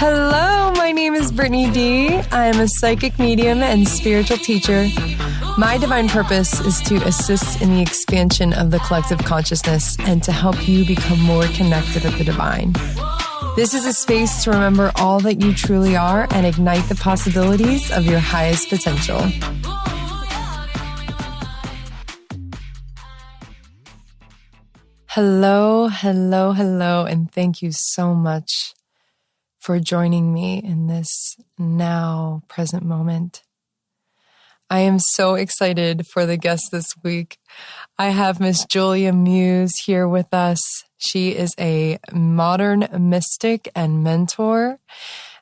Hello, my name is Brittany D. I am a psychic medium and spiritual teacher. My divine purpose is to assist in the expansion of the collective consciousness and to help you become more connected with the divine. This is a space to remember all that you truly are and ignite the possibilities of your highest potential. Hello, hello, hello, and thank you so much for joining me in this now present moment. I am so excited for the guest this week. I have Miss Julia Muse here with us. She is a modern mystic and mentor,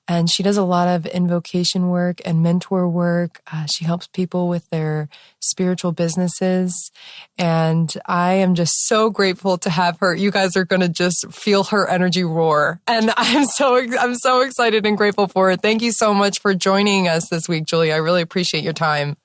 and she does a lot of invocation work and mentor work. She helps people with their spiritual businesses, and I am just so grateful to have her. You guys are going to just feel her energy roar, and I'm so excited and grateful for it. Thank you so much for joining us this week, Julia. I really appreciate your time.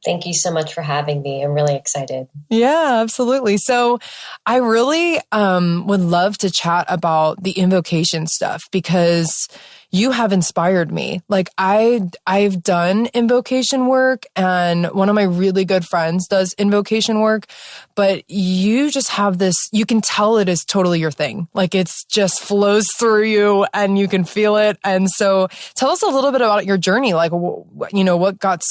Thank you so much for having me. I'm really excited. Yeah, absolutely. So I really would love to chat about the invocation stuff because you have inspired me. Like I've done invocation work, and one of my really good friends does invocation work, but you just have this, you can tell it is totally your thing. Like it's just flows through you and you can feel it. And so tell us a little bit about your journey. Like, what you got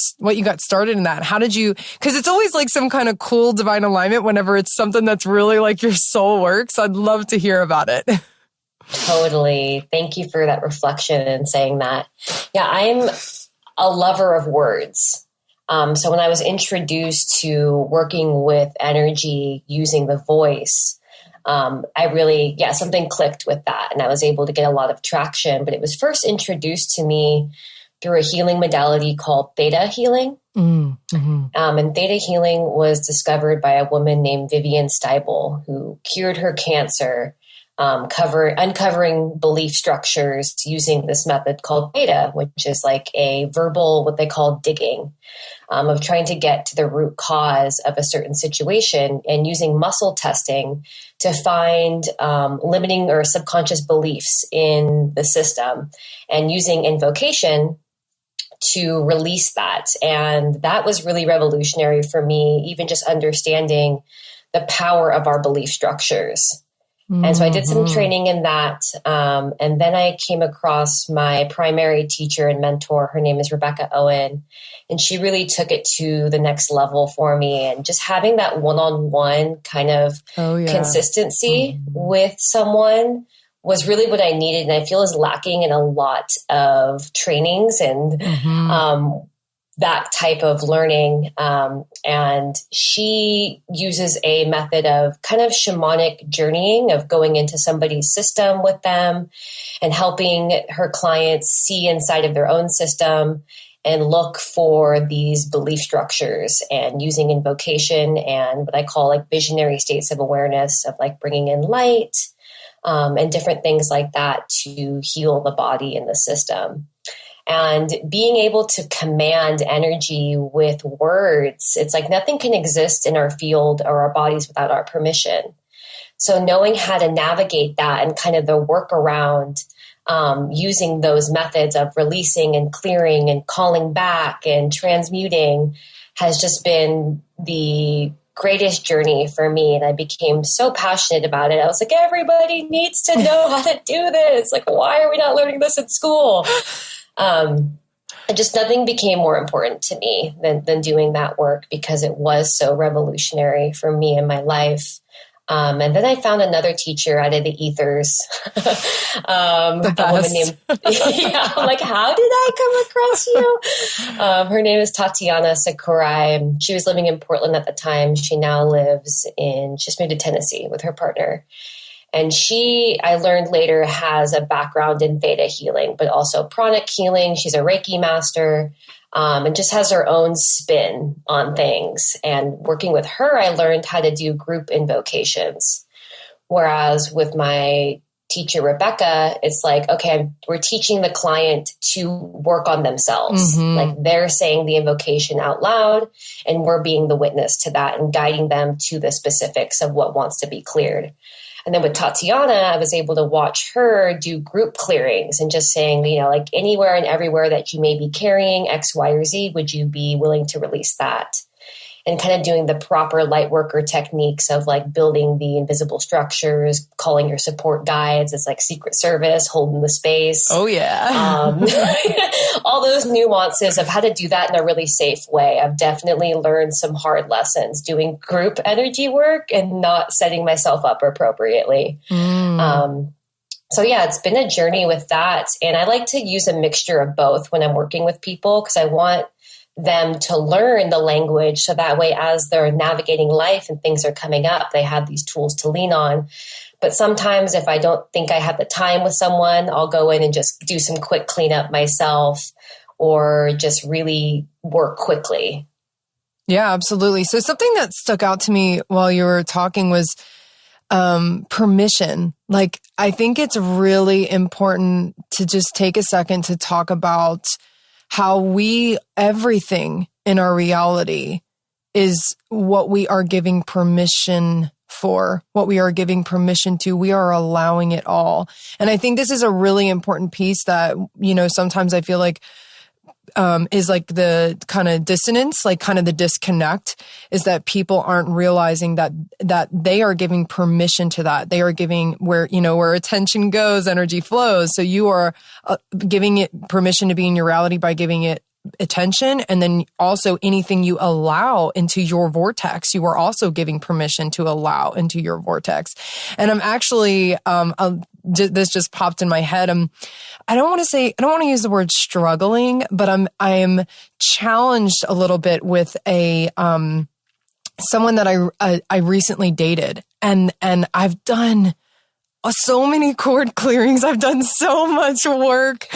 started in that. How did you, cause it's always like some kind of cool divine alignment whenever it's something that's really like your soul work. So I'd love to hear about it. Totally. Thank you for that reflection and saying that. Yeah, I'm a lover of words. So when I was introduced to working with energy using the voice, something clicked with that, and I was able to get a lot of traction. But it was first introduced to me through a healing modality called Theta Healing. Mm-hmm. And Theta Healing was discovered by a woman named Vivian Steibel, who cured her cancer, uncovering belief structures using this method called Theta, which is like a verbal, what they call digging, of trying to get to the root cause of a certain situation and using muscle testing to find limiting or subconscious beliefs in the system, and using invocation to release that. And that was really revolutionary for me, even just understanding the power of our belief structures. And so I did some training in that. And then I came across my primary teacher and mentor. Her name is Rebecca Owen. And she really took it to the next level for me. And just having that one-on-one kind of consistency with someone was really what I needed. And I feel is lacking in a lot of trainings and that type of learning. And she uses a method of kind of shamanic journeying, of going into somebody's system with them and helping her clients see inside of their own system and look for these belief structures, and using invocation and what I call like visionary states of awareness, of like bringing in light and different things like that to heal the body and the system. And being able to command energy with words, it's like nothing can exist in our field or our bodies without our permission. So knowing how to navigate that and kind of the workaround, using those methods of releasing and clearing and calling back and transmuting has just been the greatest journey for me. And I became so passionate about it. I was like, everybody needs to know how to do this. Like, why are we not learning this in school? Just nothing became more important to me than doing that work, because it was so revolutionary for me in my life. And then I found another teacher out of the ethers, a woman named, I'm like, how did I come across you? Her name is Tatiana Sakurai, and she was living in Portland at the time. She now lives she's moved to Tennessee with her partner. And she, I learned later, has a background in Theta Healing, but also pranic healing. She's a Reiki master, and just has her own spin on things. And working with her, I learned how to do group invocations. Whereas with my teacher, Rebecca, it's like, okay, we're teaching the client to work on themselves. Mm-hmm. Like they're saying the invocation out loud, and we're being the witness to that and guiding them to the specifics of what wants to be cleared. And then with Tatiana, I was able to watch her do group clearings and just saying, like anywhere and everywhere that you may be carrying X, Y, or Z, would you be willing to release that? And kind of doing the proper light worker techniques of like building the invisible structures, calling your support guides. It's like Secret Service, holding the space. Oh, yeah. All those nuances of how to do that in a really safe way. I've definitely learned some hard lessons doing group energy work and not setting myself up appropriately. So yeah, it's been a journey with that. And I like to use a mixture of both when I'm working with people, because I want them to learn the language so that way as they're navigating life and things are coming up, they have these tools to lean on. But sometimes if I don't think I have the time with someone, I'll go in and just do some quick cleanup myself or just really work quickly. Yeah, absolutely. So something that stuck out to me while you were talking was permission. Like, I think it's really important to just take a second to talk about how everything in our reality is what we are giving permission for, what we are giving permission to. We are allowing it all. And I think this is a really important piece that, sometimes I feel like is like the kind of dissonance, like kind of the disconnect, is that people aren't realizing that they are giving permission to that. They are giving where attention goes, energy flows. So you are giving it permission to be in your reality by giving it attention. And then also anything you allow into your vortex, you are also giving permission to allow into your vortex. And I'm actually, this just popped in my head. I don't want to use the word struggling, but I'm challenged a little bit with someone that I recently dated, and I've done so many cord clearings. I've done so much work,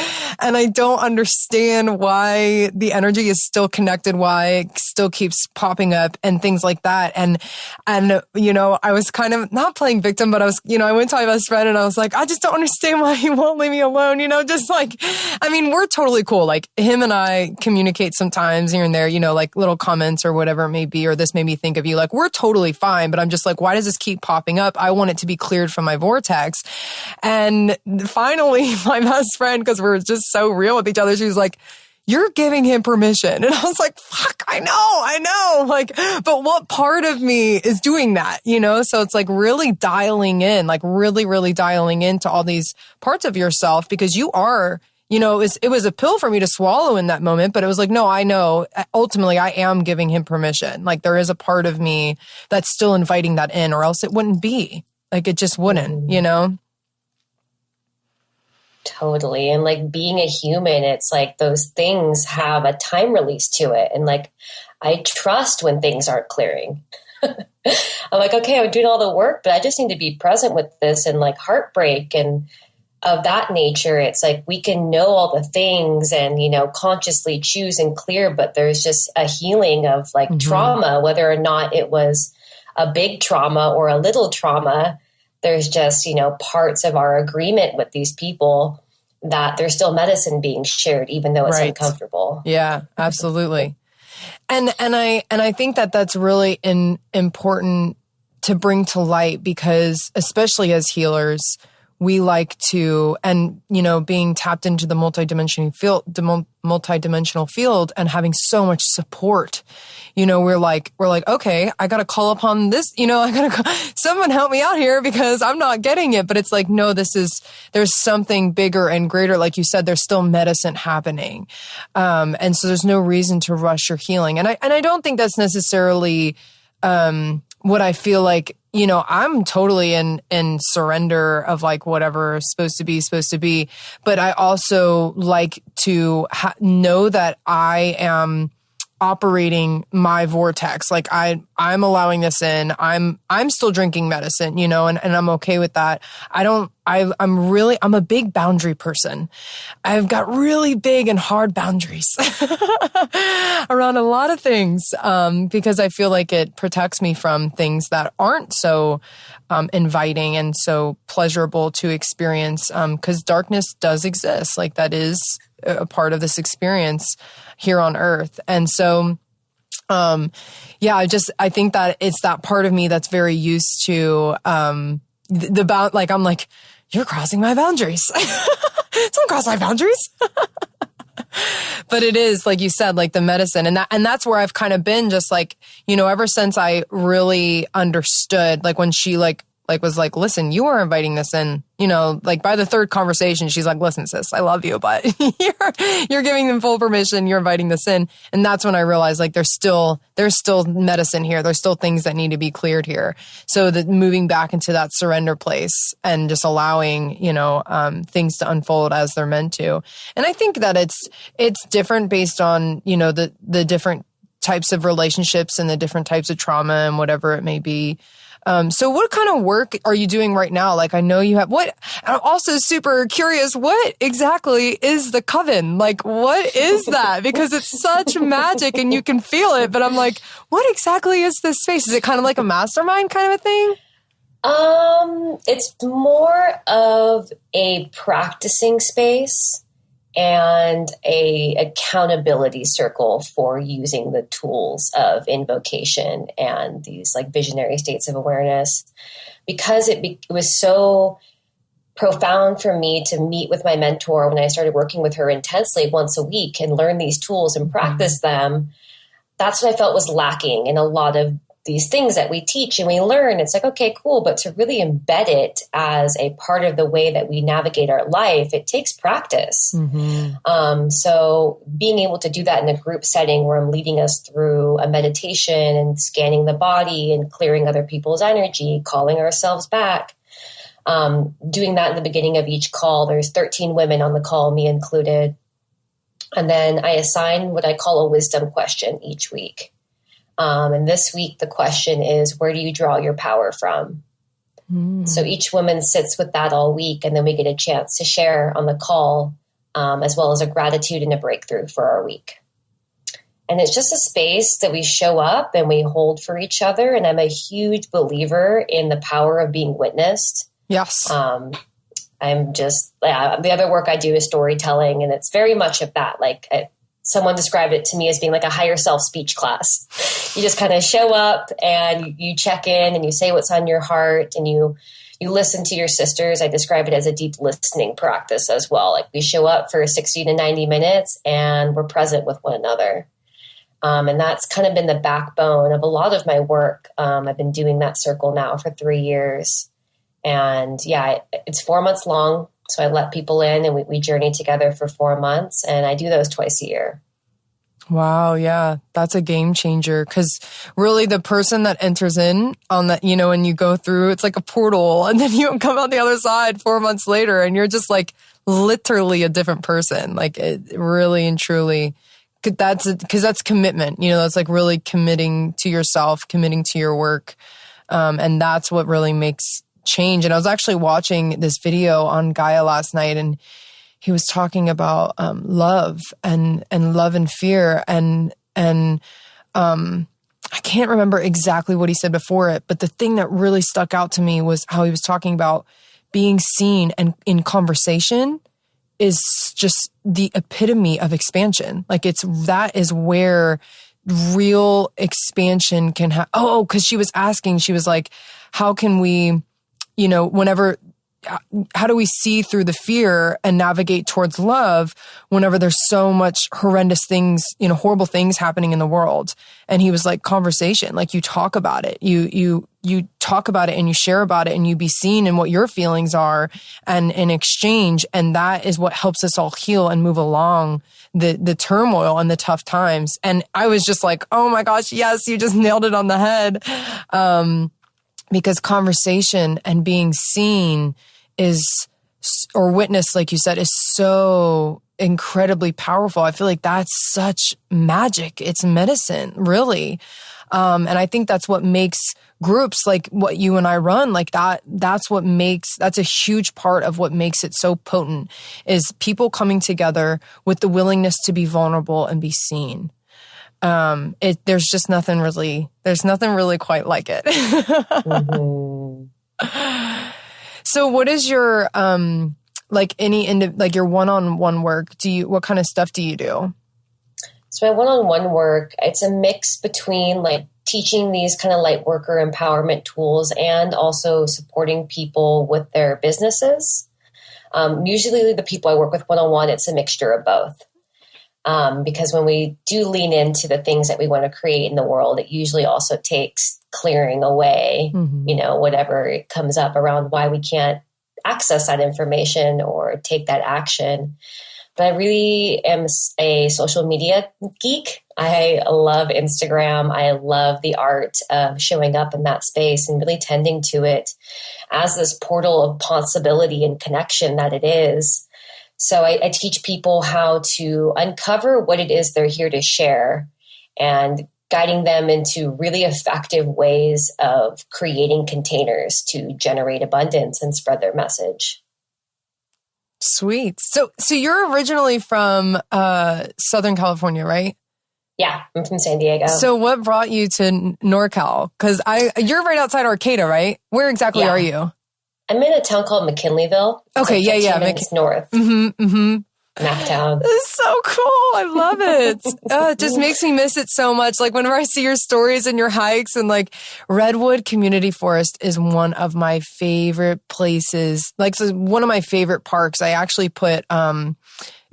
and I don't understand why the energy is still connected, why it still keeps popping up and things like that. And I was kind of not playing victim, but I was, I went to my best friend and I was like, I just don't understand why he won't leave me alone. Just like, we're totally cool. Like, him and I communicate sometimes here and there, like little comments or whatever it may be, or this made me think of you. Like, we're totally fine, but I'm just like, why does this keep popping up? I want it to be cleared from my vortex. And finally, my best friend, because we're just so real with each other, she was like, you're giving him permission. And I was like, fuck, I know. Like, but what part of me is doing that, So it's like really dialing in, like really, really dialing into all these parts of yourself, because you are, it was a pill for me to swallow in that moment, but it was like, no, I know. Ultimately, I am giving him permission. Like, there is a part of me that's still inviting that in, or else it wouldn't be. Like, it just wouldn't, Totally. And like being a human, it's like those things have a time release to it. And like, I trust when things aren't clearing. I'm like, okay, I'm doing all the work, but I just need to be present with this. And like heartbreak and of that nature, it's like we can know all the things and, consciously choose and clear, but there's just a healing of like trauma, whether or not it was a big trauma or a little trauma. There's just, parts of our agreement with these people that there's still medicine being shared, even though it's uncomfortable. Yeah, absolutely. And I think that that's really important to bring to light, because especially as healers, we like to, and, being tapped into the multidimensional field and having so much support, we're like, okay, I got to call upon this, someone help me out here because I'm not getting it. But it's like, no, there's something bigger and greater. Like you said, there's still medicine happening. And so there's no reason to rush your healing. And I don't think that's necessarily, what I feel like, I'm totally in surrender of like whatever is supposed to be. But I also like to know that I am operating my vortex. Like I'm allowing this in. I'm still drinking medicine, and I'm okay with that. I'm a big boundary person. I've got really big and hard boundaries around a lot of things, because I feel like it protects me from things that aren't so inviting and so pleasurable to experience. Because darkness does exist. Like, that is a part of this experience here on Earth. And so, I think that it's that part of me that's very used to, I'm like, you're crossing my boundaries. Don't cross my boundaries. But it is, like you said, like the medicine. And that's where I've kind of been just like, ever since I really understood, like when she was like, listen, you are inviting this in, like by the third conversation, she's like, listen, sis, I love you, but you're giving them full permission. You're inviting this in. And that's when I realized like, there's still medicine here. There's still things that need to be cleared here. So that moving back into that surrender place and just allowing, things to unfold as they're meant to. And I think that it's different based on, the different types of relationships and the different types of trauma and whatever it may be. So what kind of work are you doing right now? Like, I know you have I'm also super curious, what exactly is the coven? Like, what is that? Because it's such magic and you can feel it, but I'm like, what exactly is this space? Is it kind of like a mastermind kind of a thing? It's more of a practicing space and a accountability circle for using the tools of invocation and these like visionary states of awareness, because it was so profound for me to meet with my mentor when I started working with her intensely once a week and learn these tools and practice them. That's what I felt was lacking in a lot of these things that we teach and we learn. It's like, okay, cool. But to really embed it as a part of the way that we navigate our life, it takes practice. So being able to do that in a group setting where I'm leading us through a meditation and scanning the body and clearing other people's energy, calling ourselves back, doing that in the beginning of each call. There's 13 women on the call, me included. And then I assign what I call a wisdom question each week. And this week, the question is, where do you draw your power from? So each woman sits with that all week, and then we get a chance to share on the call, as well as a gratitude and a breakthrough for our week. And it's just a space that we show up and we hold for each other. And I'm a huge believer in the power of being witnessed. Yes. The other work I do is storytelling, and it's very much of that. Like someone described it to me as being like a higher self speech class. You just kind of show up and you check in and you say what's on your heart and you listen to your sisters. I describe it as a deep listening practice as well. Like we show up for 60 to 90 minutes and we're present with one another. And that's kind of been the backbone of a lot of my work. I've been doing that circle now for 3 years. And yeah, it's 4 months long. So I let people in and we journey together for 4 months, and I do those twice a year. Wow. Yeah. That's a game changer. Cause really the person that enters in on that, and you go through, it's like a portal, and then you come out the other side 4 months later and you're just like literally a different person. Like it really and truly, cause that's commitment, that's like really committing to yourself, committing to your work. And that's what really makes change. And I was actually watching this video on Gaia last night, and he was talking about love and love and fear. And I can't remember exactly what he said before it, but the thing that really stuck out to me was how he was talking about being seen and in conversation is just the epitome of expansion. Like that is where real expansion can happen. Cause she was asking, she was like, how can we, how do we see through the fear and navigate towards love whenever there's so much horrendous things, horrible things happening in the world? And he was like, conversation, like you talk about it, you talk about it and you share about it and you be seen in what your feelings are and in exchange. And that is what helps us all heal and move along the turmoil and the tough times. And I was just like, oh my gosh, yes, you just nailed it on the head. Because conversation and being seen or witnessed, like you said, is so incredibly powerful. I feel like that's such magic. It's medicine, really. And I think that's what makes groups like what you and I run, like that's a huge part of what makes it so potent, is people coming together with the willingness to be vulnerable and be seen. There's just nothing really quite like it. So what is your, your one-on-one work? What kind of stuff do you do? So my one-on-one work, it's a mix between like teaching these kind of light worker empowerment tools and also supporting people with their businesses. Usually the people I work with one-on-one, it's a mixture of both. Because when we do lean into the things that we want to create in the world, it usually also takes clearing away, whatever comes up around why we can't access that information or take that action. But I really am a social media geek. I love Instagram. I love the art of showing up in that space and really tending to it as this portal of possibility and connection that it is. So I teach people how to uncover what it is they're here to share and guiding them into really effective ways of creating containers to generate abundance and spread their message. Sweet. So you're originally from Southern California, right? Yeah, I'm from San Diego. So what brought you to NorCal? Because you're right outside Arcata, right? Where exactly are you? I'm in a town called McKinleyville. Okay, Minutes north. Mactown. This is so cool. I love it. It just makes me miss it so much. Like whenever I see your stories and your hikes, and like Redwood Community Forest is one of my favorite places. Like so one of my favorite parks. I actually put, it would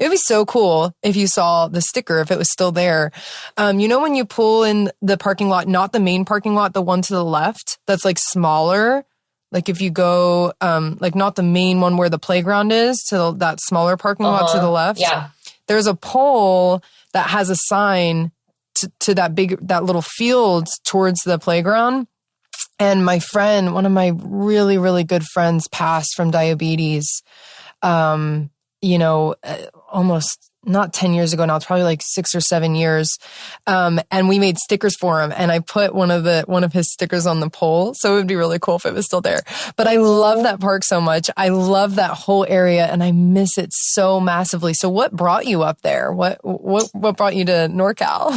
be so cool if you saw the sticker, if it was still there. When you pull in the parking lot, not the main parking lot, the one to the left, that's like smaller. Like if you go, like not the main one where the playground is, to that smaller parking lot to the left. Yeah. There's a pole that has a sign to that little field towards the playground. And my friend, one of my really, really good friends, passed from diabetes, almost not 10 years ago now, it's probably like 6 or 7 years. And we made stickers for him, and I put one of his stickers on the pole. So it would be really cool if it was still there. But I love that park so much. I love that whole area, and I miss it so massively. So what brought you up there? What brought you to NorCal?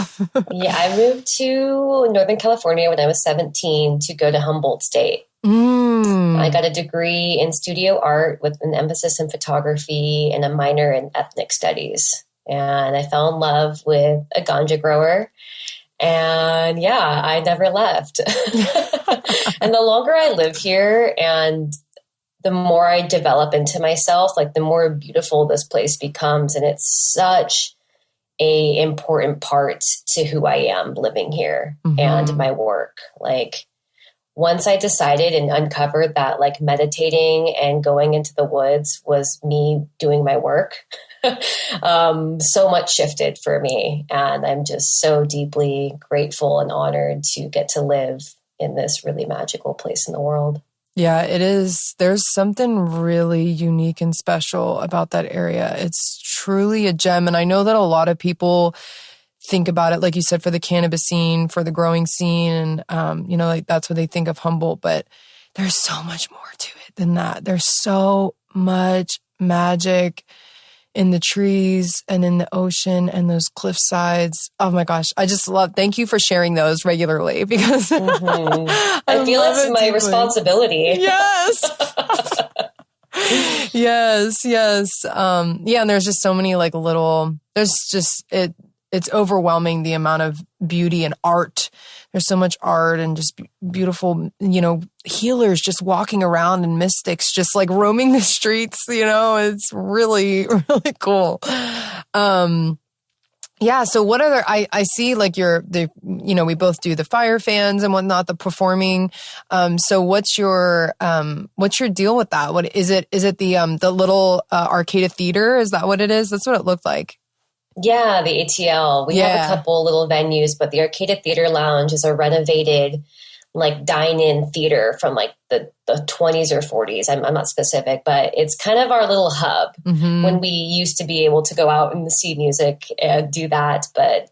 Yeah, I moved to Northern California when I was 17 to go to Humboldt State. I got a degree in studio art with an emphasis in photography and a minor in ethnic studies. And I fell in love with a ganja grower. And yeah, I never left. And the longer I live here and the more I develop into myself, like the more beautiful this place becomes. And it's such a important part to who I am living here and my work. Like, once I decided and uncovered that like meditating and going into the woods was me doing my work, so much shifted for me. And I'm just so deeply grateful and honored to get to live in this really magical place in the world. Yeah, it is. There's something really unique and special about that area. It's truly a gem. And I know that a lot of people think about it, like you said, for the cannabis scene, for the growing scene, and, like that's what they think of Humboldt, but there's so much more to it than that. There's so much magic in the trees and in the ocean and those cliff sides. Oh my gosh. Thank you for sharing those regularly, because I feel it's my responsibility. Yes. Yes. And there's just so many like it's overwhelming, the amount of beauty and art. There's so much art and just beautiful, healers just walking around and mystics just like roaming the streets, it's really, really cool. So what other, I see like we both do the fire fans and whatnot, the performing. So what's your deal with that? What is it? Is it the little Arcata Theater? Is that what it is? That's what it looked like. Yeah, the ATL. We have a couple little venues, but the Arcata Theater Lounge is a renovated, like dine-in theater from like the 20s or 40s. I'm not specific, but it's kind of our little hub when we used to be able to go out and see music and do that. But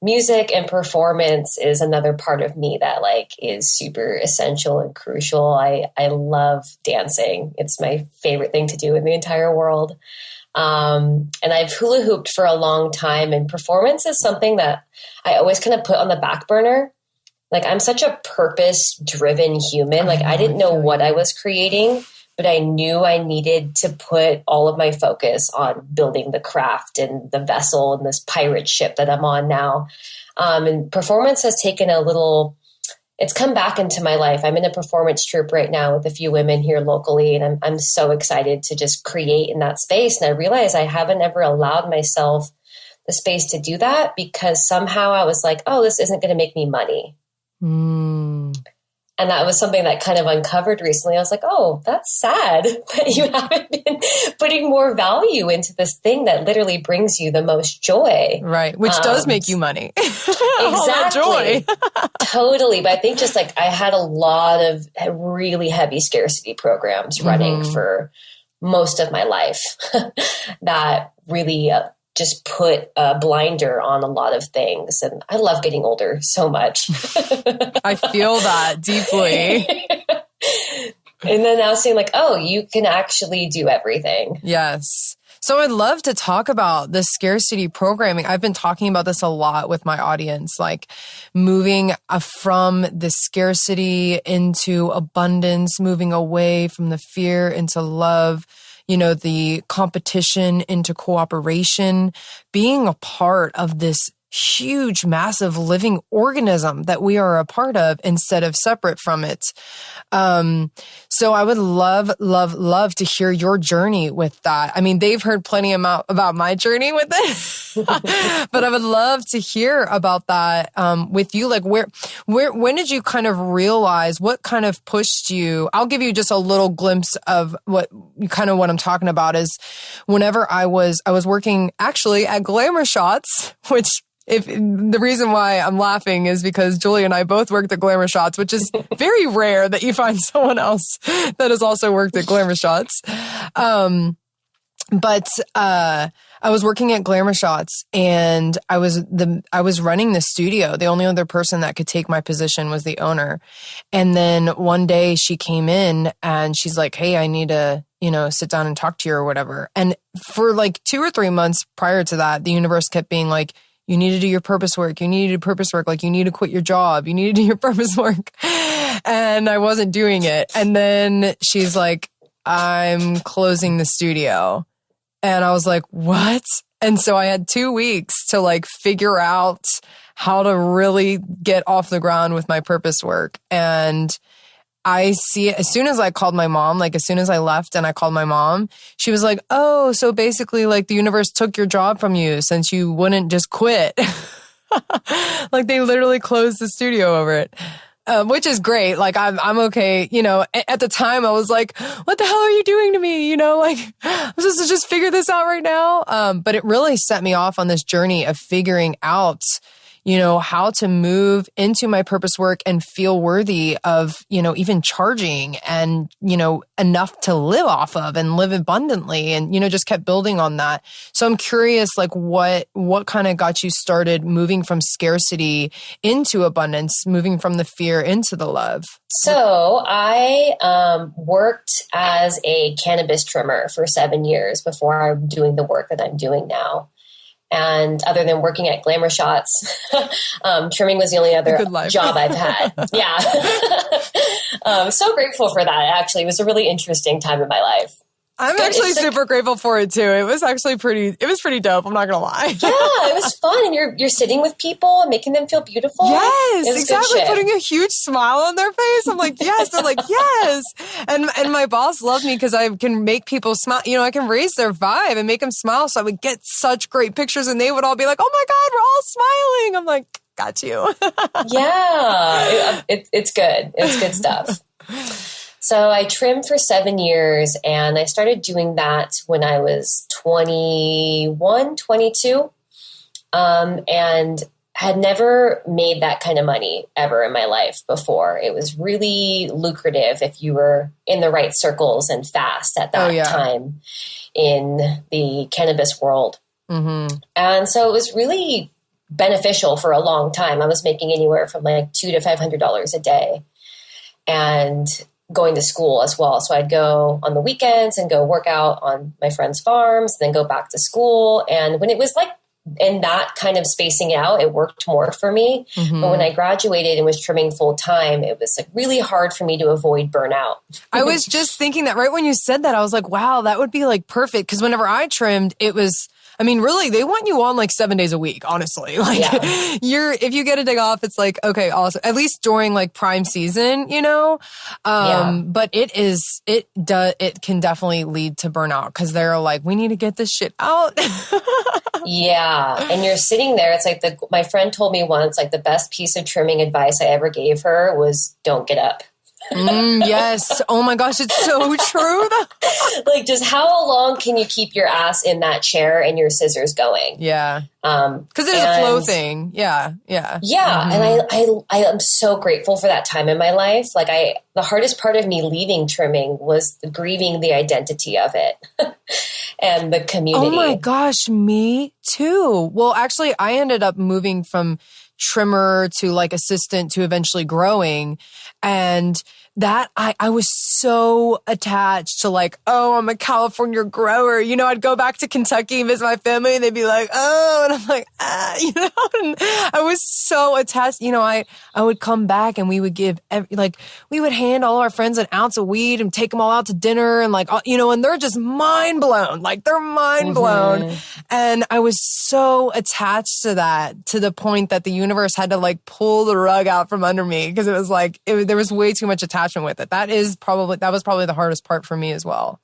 music and performance is another part of me that like is super essential and crucial. I love dancing. It's my favorite thing to do in the entire world. And I've hula hooped for a long time, and performance is something that I always kind of put on the back burner. Like I'm such a purpose driven human. Like I didn't know what I was creating but I knew I needed to put all of my focus on building the craft and the vessel and this pirate ship that I'm on now. And performance has taken it's come back into my life. I'm in a performance troupe right now with a few women here locally, and I'm so excited to just create in that space. And I realize I haven't ever allowed myself the space to do that because somehow I was like, oh, this isn't going to make me money. And that was something that kind of uncovered recently. I was like, oh, that's sad that you haven't been putting more value into this thing that literally brings you the most joy. Right. Which does make you money. Exactly. Joy. Totally. But I think just like I had a lot of really heavy scarcity programs running for most of my life that really just put a blinder on a lot of things. And I love getting older so much. I feel that deeply. And then now saying like, oh, you can actually do everything. Yes. So I'd love to talk about the scarcity programming. I've been talking about this a lot with my audience, like moving from the scarcity into abundance, moving away from the fear into love, the competition into cooperation, being a part of this huge, massive living organism that we are a part of instead of separate from it. So I would love to hear your journey with that. I mean, they've heard plenty about my journey with it, but I would love to hear about that, with you. Like when did you kind of realize what kind of pushed you? I'll give you just a little glimpse of what I'm talking about is whenever I was working actually at Glamour Shots, which the reason why I'm laughing is because Julia and I both worked at Glamour Shots, which is very rare that you find someone else that has also worked at Glamour Shots. But I was working at Glamour Shots and I was running the studio. The only other person that could take my position was the owner. And then one day she came in and she's like, hey, I need to, sit down and talk to you or whatever. And for like 2 or 3 months prior to that, the universe kept being like, you need to do your purpose work. You need to do purpose work. Like you need to quit your job. You need to do your purpose work. And I wasn't doing it. And then she's like, I'm closing the studio. And I was like, what? And so I had 2 weeks to like figure out how to really get off the ground with my purpose work. And I see it as soon as I called my mom, like as soon as I left and I called my mom, she was like, oh, so basically like the universe took your job from you since you wouldn't just quit. Like they literally closed the studio over it. Which is great. Like I'm okay. At the time I was like, what the hell are you doing to me? Like I'm supposed to just figure this out right now. But it really set me off on this journey of figuring out, how to move into my purpose work and feel worthy of, even charging and, enough to live off of and live abundantly and, just kept building on that. So I'm curious, like what kind of got you started moving from scarcity into abundance, moving from the fear into the love? So I worked as a cannabis trimmer for 7 years before I'm doing the work that I'm doing now. And other than working at Glamour Shots, trimming was the only other job I've had. Yeah. So grateful for that. Actually, it was a really interesting time in my life. I'm actually super grateful for it too. It was actually pretty dope. I'm not going to lie. Yeah, it was fun. And you're sitting with people and making them feel beautiful. Yes, exactly. Putting a huge smile on their face. I'm like, yes. They're like, yes. And my boss loved me because I can make people smile. I can raise their vibe and make them smile. So I would get such great pictures and they would all be like, oh my God, we're all smiling. I'm like, got you. Yeah, it's good. It's good stuff. So I trimmed for 7 years and I started doing that when I was 21, 22, and had never made that kind of money ever in my life before. It was really lucrative if you were in the right circles and fast at that time in the cannabis world. Mm-hmm. And so it was really beneficial for a long time. I was making anywhere from like $200 to $500 a day. And going to school as well. So I'd go on the weekends and go work out on my friends' farms, then go back to school. And when it was like in that kind of spacing out, it worked more for me. Mm-hmm. But when I graduated and was trimming full time, it was like really hard for me to avoid burnout. I was just thinking that right when you said that, I was like, wow, that would be like perfect. Because whenever I trimmed, it was, I mean, really, they want you on like 7 days a week, honestly. Like if you get a day off, it's like, okay, awesome. At least during like prime season, you know? But it can definitely lead to burnout because they're like, we need to get this shit out. Yeah. And you're sitting there. It's like my friend told me once, like the best piece of trimming advice I ever gave her was don't get up. Yes. Oh my gosh, it's so true. Like, just how long can you keep your ass in that chair and your scissors going? Yeah. Because there's a flow thing. Yeah. Yeah. Yeah. Mm-hmm. And I am so grateful for that time in my life. Like the hardest part of me leaving trimming was grieving the identity of it and the community. Oh my gosh, me too. Well, actually, I ended up moving from trimmer to like assistant to eventually growing. And that I was so attached to like, oh, I'm a California grower. You know, I'd go back to Kentucky and visit my family and they'd be like, oh, and I'm like, you know, and I was so attached. You know, I would come back and we would give we would hand all our friends an ounce of weed and take them all out to dinner and like, you know, and they're just mind blown. Like they're mind blown. Mm-hmm. And I was so attached to that to the point that the universe had to like pull the rug out from under me because it was like, there was way too much attachment with it. That was probably the hardest part for me as well.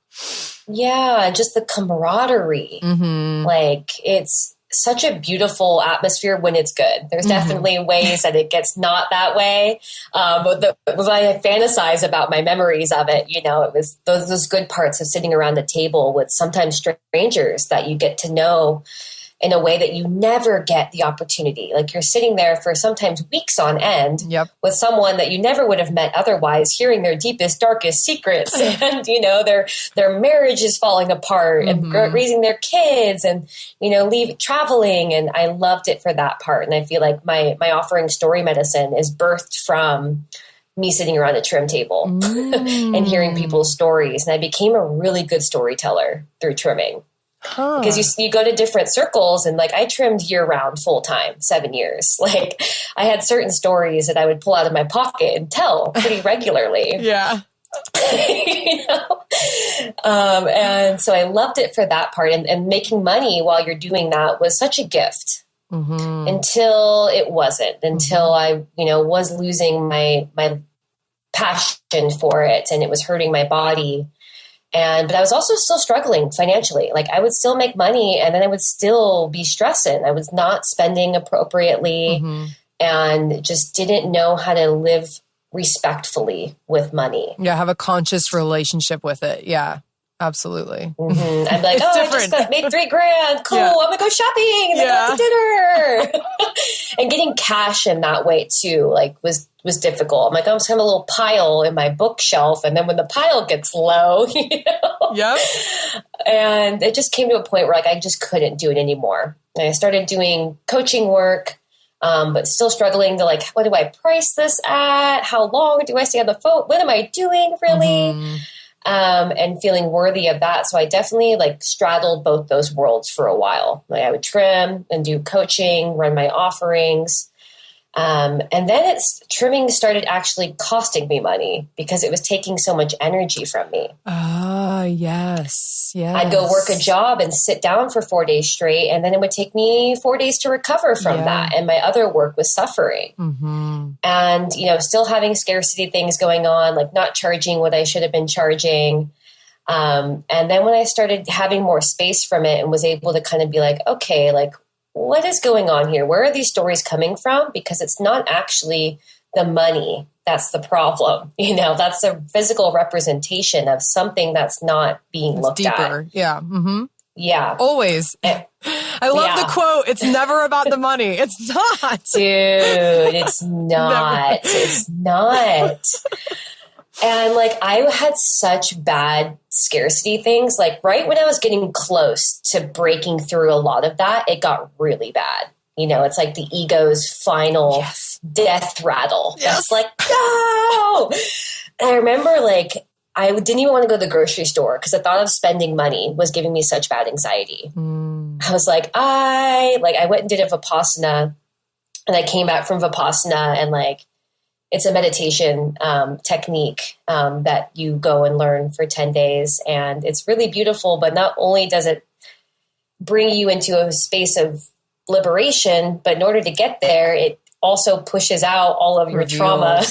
Yeah. Just the camaraderie. Mm-hmm. Like it's such a beautiful atmosphere when it's good. There's definitely ways that it gets not that way. But I fantasize about my memories of it, you know, it was those good parts of sitting around the table with sometimes strangers that you get to know in a way that you never get the opportunity. Like you're sitting there for sometimes weeks on end with someone that you never would have met otherwise, hearing their deepest, darkest secrets. And, you know, their marriage is falling apart and raising their kids and, you know, traveling. And I loved it for that part. And I feel like my offering story medicine is birthed from me sitting around a trim table and hearing people's stories. And I became a really good storyteller through trimming. Huh. Because you go to different circles and like I trimmed year round full time, 7 years. Like I had certain stories that I would pull out of my pocket and tell pretty regularly. Yeah. You know? And so I loved it for that part and making money while you're doing that was such a gift until it wasn't, until I, you know, was losing my passion for it and it was hurting my body. But I was also still struggling financially. Like I would still make money and then I would still be stressing. I was not spending appropriately and just didn't know how to live respectfully with money. Yeah. Have a conscious relationship with it. Yeah, absolutely. I'd be like, I just made $3,000. Cool. I'm gonna go shopping and then go out to dinner. And getting cash in that way too, like was difficult. I'm like, I'm just having a little pile in my bookshelf. And then when the pile gets low, you know? Yep. And it just came to a point where like, I just couldn't do it anymore. And I started doing coaching work, but still struggling to like, what do I price this at? How long do I stay on the phone? What am I doing really? And feeling worthy of that. So I definitely like straddled both those worlds for a while. Like I would trim and do coaching, run my offerings. And then trimming started actually costing me money because it was taking so much energy from me. Yes. I'd go work a job and sit down for 4 days straight. And then it would take me 4 days to recover from that. And my other work was suffering. And, you know, still having scarcity things going on, like not charging what I should have been charging. And then when I started having more space from it and was able to kind of be like, okay, like, what is going on here? Where are these stories coming from? Because it's not actually the money that's the problem. You know, that's a physical representation of something that's not being looked deeper. At. Yeah. Yeah. Always. I love the quote. It's never about the money. It's not. Dude, it's not. It's not. And like I had such bad scarcity things, like right when I was getting close to breaking through a lot of that, it got really bad. You know, it's like the ego's final death rattle. Yes. It's like, no. And I remember like I didn't even want to go to the grocery store because the thought of spending money was giving me such bad anxiety. I was like, I went and did a Vipassana, and I came back from Vipassana, and like, it's a meditation technique that you go and learn for 10 days. And it's really beautiful, but not only does it bring you into a space of liberation, but in order to get there, it also pushes out all of your trauma.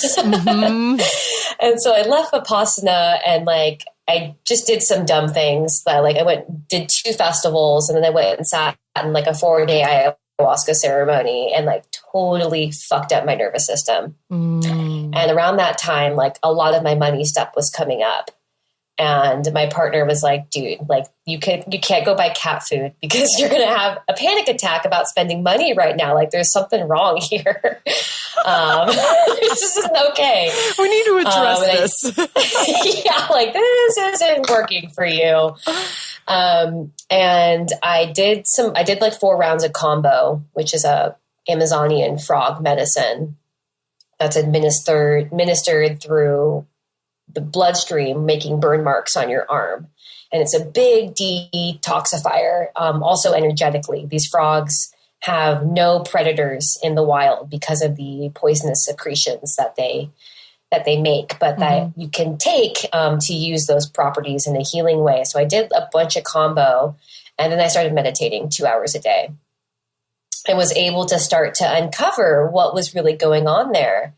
And so I left Vipassana, and like, I just did some dumb things. Like I did 2 festivals, and then I went and sat in like a 4-day ayahuasca ceremony, and like totally fucked up my nervous system. And around that time, like a lot of my money stuff was coming up. And my partner was like, dude, like you can't go buy cat food because you're going to have a panic attack about spending money right now. Like there's something wrong here. This isn't okay. We need to address this. Yeah. Like this isn't working for you. And I did like 4 rounds of combo, which is a Amazonian frog medicine that's administered through the bloodstream, making burn marks on your arm. And it's a big detoxifier. Also energetically, these frogs have no predators in the wild because of the poisonous secretions that they make, but that you can take to use those properties in a healing way. So I did a bunch of combo, and then I started meditating 2 hours a day. I was able to start to uncover what was really going on there.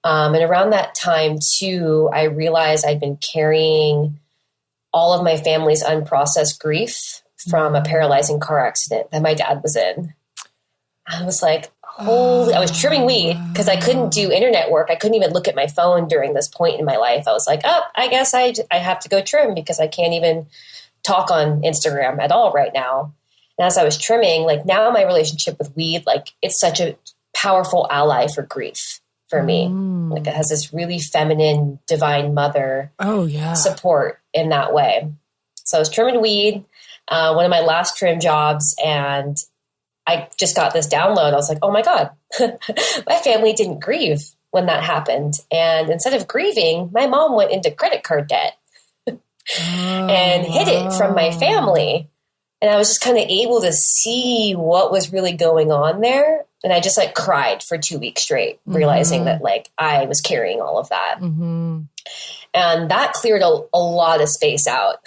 And around that time too, I realized I'd been carrying all of my family's unprocessed grief from a paralyzing car accident that my dad was in. I was like, I was trimming weed because I couldn't do internet work. I couldn't even look at my phone during this point in my life. I was like, I guess I have to go trim because I can't even talk on Instagram at all right now. And as I was trimming, like now my relationship with weed, like it's such a powerful ally for grief for me. Like it has this really feminine, divine mother support in that way. So I was trimming weed, one of my last trim jobs, and I just got this download. I was like, oh my God, my family didn't grieve when that happened. And instead of grieving, my mom went into credit card debt and hid it from my family. And I was just kind of able to see what was really going on there. And I just like cried for 2 weeks straight, realizing that like I was carrying all of that. And that cleared a lot of space out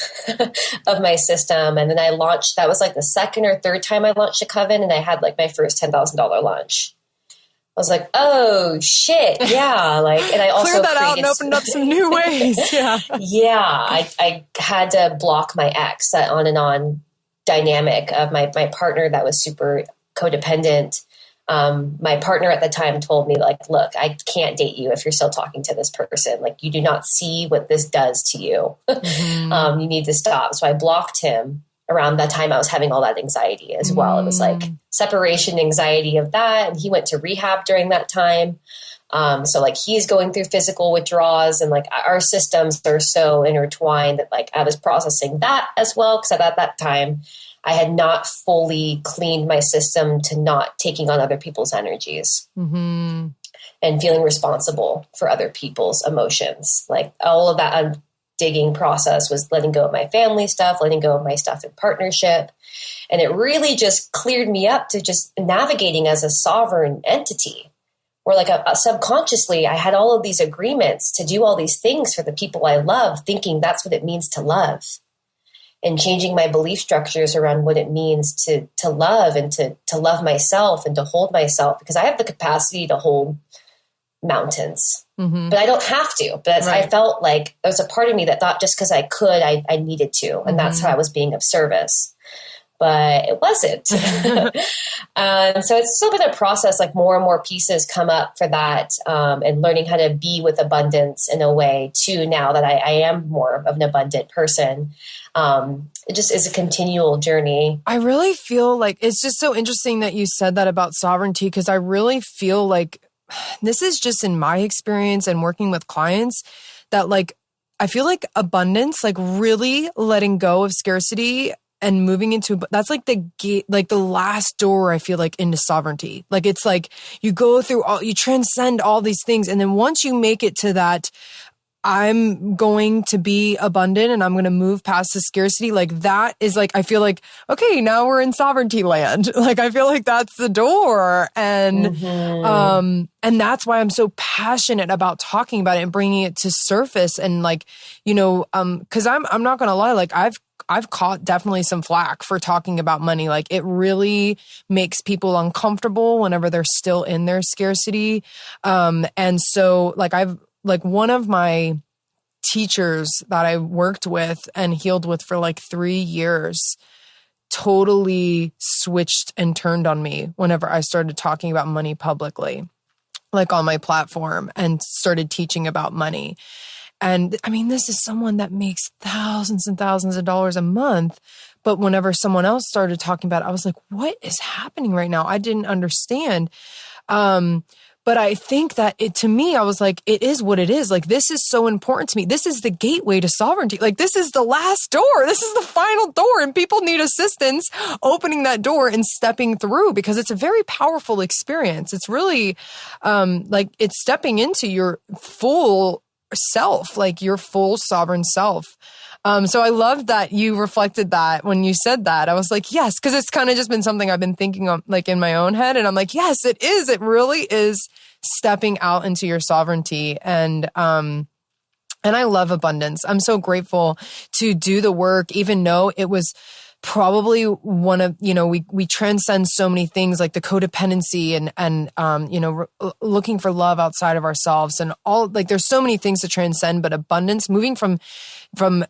of my system. And then I launched, that was like the second or third time I launched a coven, and I had like my first $10,000 launch. I was like, oh shit. Yeah. Like, and I also cleared that out and opened up some new ways. Yeah. Yeah. I had to block my ex, that on and on dynamic of my partner that was super codependent. My partner at the time told me like, look, I can't date you if you're still talking to this person. Like you do not see what this does to you. You need to stop. So I blocked him around that time. I was having all that anxiety as well. It was like separation anxiety of that. And he went to rehab during that time. So like he's going through physical withdrawals, and like our systems are so intertwined that like I was processing that as well. Cause at that time I had not fully cleaned my system to not taking on other people's energies and feeling responsible for other people's emotions. Like all of that digging process was letting go of my family stuff, letting go of my stuff in partnership. And it really just cleared me up to just navigating as a sovereign entity. Or like subconsciously, I had all of these agreements to do all these things for the people I love, thinking that's what it means to love, and changing my belief structures around what it means to love and to love myself and to hold myself, because I have the capacity to hold mountains, but I don't have to. But I felt like there was a part of me that thought just because I could, I needed to. And that's how I was being of service. But it wasn't. And so it's still been a process, like more and more pieces come up for that, and learning how to be with abundance in a way too, now that I am more of an abundant person. It just is a continual journey. I really feel like it's just so interesting that you said that about sovereignty, because I really feel like this is just in my experience and working with clients that like, I feel like abundance, like really letting go of scarcity and moving into, that's like the gate, like the last door, I feel like, into sovereignty. Like it's like you go through you transcend all these things. And then once you make it to that, I'm going to be abundant and I'm going to move past the scarcity. Like that is like, I feel like, okay, now we're in sovereignty land. Like, I feel like that's the door. And, and that's why I'm so passionate about talking about it and bringing it to surface. And like, you know, cause I'm not going to lie. Like I've caught definitely some flack for talking about money. Like it really makes people uncomfortable whenever they're still in their scarcity. And so like one of my teachers that I worked with and healed with for like 3 years totally switched and turned on me whenever I started talking about money publicly, like on my platform, and started teaching about money. And I mean, this is someone that makes thousands and thousands of dollars a month. But whenever someone else started talking about it, I was like, what is happening right now? I didn't understand. But I think that to me, I was like, it is what it is. Like, this is so important to me. This is the gateway to sovereignty. Like, this is the last door. This is the final door. And people need assistance opening that door and stepping through, because it's a very powerful experience. It's really like it's stepping into your full self, like your full sovereign self. So I love that you reflected that when you said that. I was like, yes, because it's kind of just been something I've been thinking of like in my own head. And I'm like, yes, it is. It really is stepping out into your sovereignty. And I love abundance. I'm so grateful to do the work, even though it was probably one of, you know, we transcend so many things like the codependency and you know, looking for love outside of ourselves and all, like there's so many things to transcend, but abundance, moving from,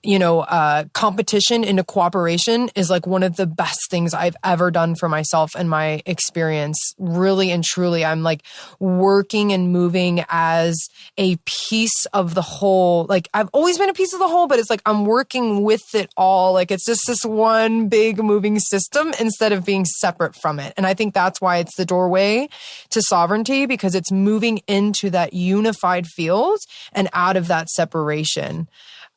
you know, competition into cooperation is like one of the best things I've ever done for myself and my experience. Really and truly, I'm like working and moving as a piece of the whole. Like I've always been a piece of the whole, but it's like I'm working with it all. Like it's just this one big moving system instead of being separate from it. And I think that's why it's the doorway to sovereignty, because it's moving into that unified field and out of that separation.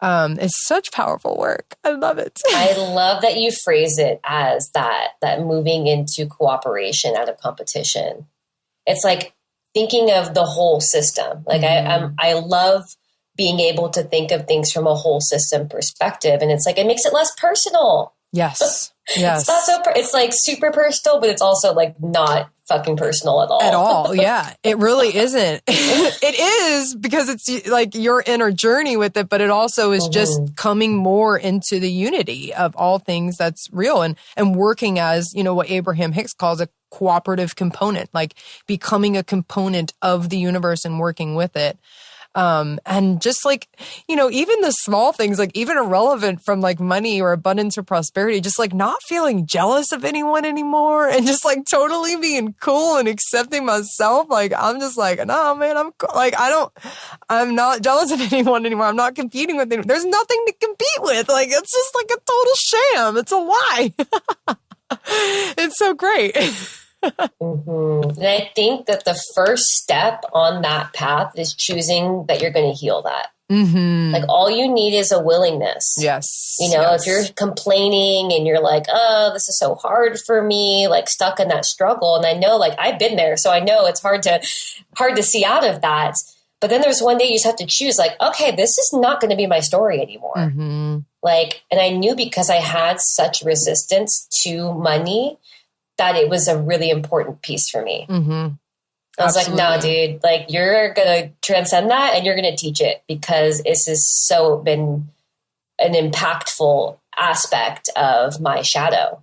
It's such powerful work. I love it. I love that you phrase it as that moving into cooperation out of competition. It's like thinking of the whole system. Like I love being able to think of things from a whole system perspective. And it's like, it makes it less personal. Yes. Yes. It's not so, it's like super personal, but it's also like not fucking personal at all. At all. Yeah. It really isn't. It is, because it's like your inner journey with it, but it also is just coming more into the unity of all things that's real and working as, you know, what Abraham Hicks calls a cooperative component, like becoming a component of the universe and working with it. And just like, you know, even the small things, like even irrelevant from like money or abundance or prosperity, just like not feeling jealous of anyone anymore and just like totally being cool and accepting myself. Like, I'm just like, no, man, I'm like, I'm not jealous of anyone anymore. I'm not competing with anyone. There's nothing to compete with. Like, it's just like a total sham. It's a lie. It's so great. And I think that the first step on that path is choosing that you're going to heal that. Like all you need is a willingness. Yes. You know, if you're complaining and you're like, oh, this is so hard for me, like stuck in that struggle. And I know, like, I've been there, so I know it's hard to see out of that. But then there's one day you just have to choose, like, okay, this is not going to be my story anymore. Like, and I knew because I had such resistance to money that it was a really important piece for me. I was like, no, dude, like you're going to transcend that and you're going to teach it, because this has so been an impactful aspect of my shadow.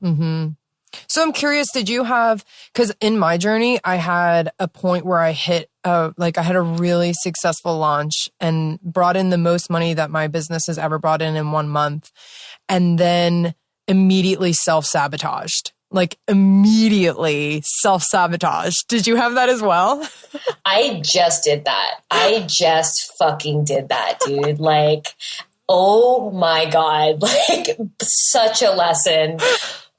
So I'm curious, did you have, because in my journey, I had a point where I hit, like I had a really successful launch and brought in the most money that my business has ever brought in 1 month, and then immediately self-sabotaged. Like immediately self-sabotage. Did you have that as well? I just did that. I just fucking did that, dude. Like, oh my God, like such a lesson.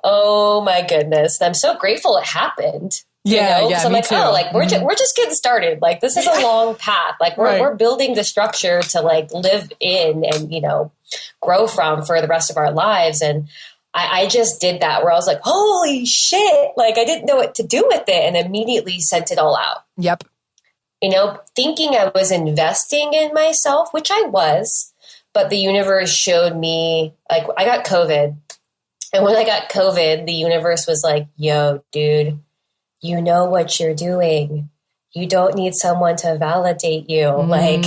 Oh my goodness. And I'm so grateful it happened. Yeah, you know? yeah. I'm like, too. Oh, like we're just getting started. Like this is a long path. Like we're building the structure to like live in and, you know, grow from for the rest of our lives. And I just did that where I was like, holy shit. Like I didn't know what to do with it and immediately sent it all out. Yep. thinking I was investing in myself, which I was, but the universe showed me, like, I got COVID. And when I got COVID, the universe was like, yo, dude, you know what you're doing. You don't need someone to validate you. Like,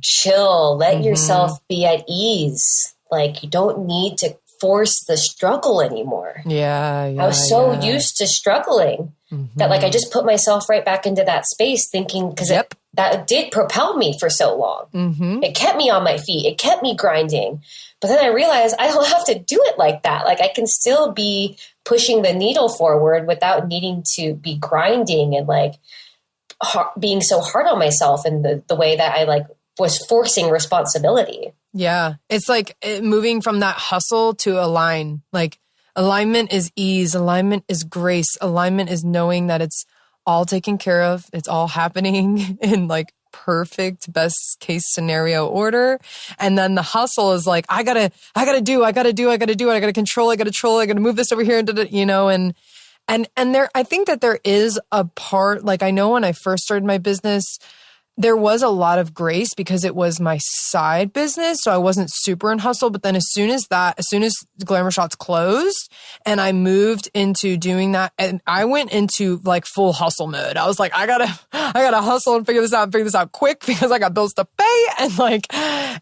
chill, let yourself be at ease. Like, you don't need to force the struggle anymore. I was so used to struggling that, like, I just put myself right back into that space thinking, because that did propel me for so long. It kept me on my feet. It kept me grinding. But then I realized I don't have to do it like that. Like, I can still be pushing the needle forward without needing to be grinding and, like, being so hard on myself in the way that I, like, was forcing responsibility. Yeah. It's like moving from that hustle to align. Like, alignment is ease. Alignment is grace. Alignment is knowing that it's all taken care of. It's all happening in, like, perfect best case scenario order. And then the hustle is like, I gotta do it. I gotta control, I gotta move this over here and there, I think that there is a part, like, I know when I first started my business, there was a lot of grace because it was my side business. So I wasn't super in hustle. But then as soon as Glamour Shots closed and I moved into doing that, and I went into, like, full hustle mode. I was like, I gotta hustle and figure this out quick because I got bills to pay.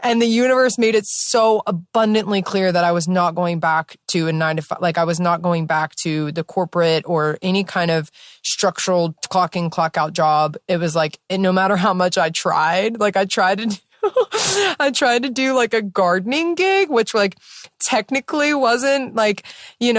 And the universe made it so abundantly clear that I was not going back to a 9 to 5. Like, I was not going back to the corporate or any kind of structural clock in, clock out job. It was like, no matter how much I tried, like, I tried to do like a gardening gig, which, like, technically wasn't like, I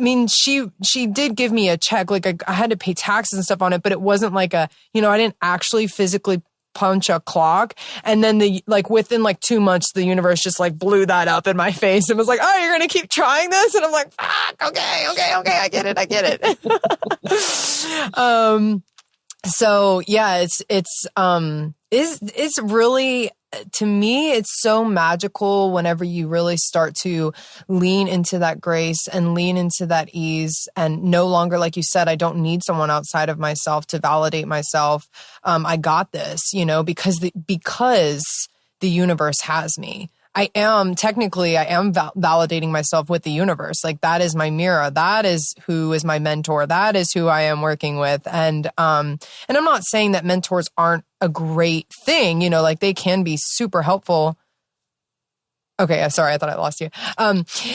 mean, she did give me a check. Like, I had to pay taxes and stuff on it, but it wasn't like I didn't actually physically punch a clock. And then within 2 months, the universe just, like, blew that up in my face and was like, oh, you're going to keep trying this? And I'm like, fuck, okay. I get it. So yeah, it's really, to me, it's so magical whenever you really start to lean into that grace and lean into that ease, and no longer, like you said, I don't need someone outside of myself to validate myself. I got this, because the universe has me. I am validating myself with the universe. Like, that is my mirror. That is who is my mentor. That is who I am working with. And I'm not saying that mentors aren't a great thing, like, they can be super helpful. Okay, sorry, I thought I lost you.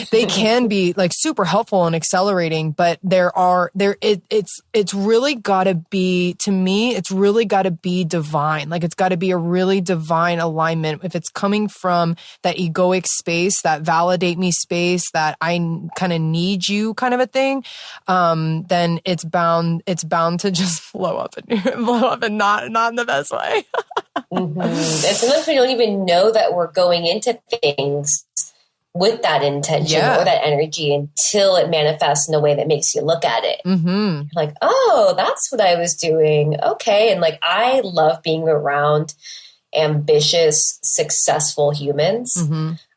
They can be, like, super helpful and accelerating, but it's really gotta be, to me, it's really gotta be divine. Like, it's gotta be a really divine alignment. If it's coming from that egoic space, that validate me space, that I kind of need you kind of a thing, then it's bound to just blow up and not in the best way. And sometimes we don't even know that we're going into things with that intention or that energy until it manifests in a way that makes you look at it. Like, oh, that's what I was doing. Okay. And, like, I love being around ambitious, successful humans.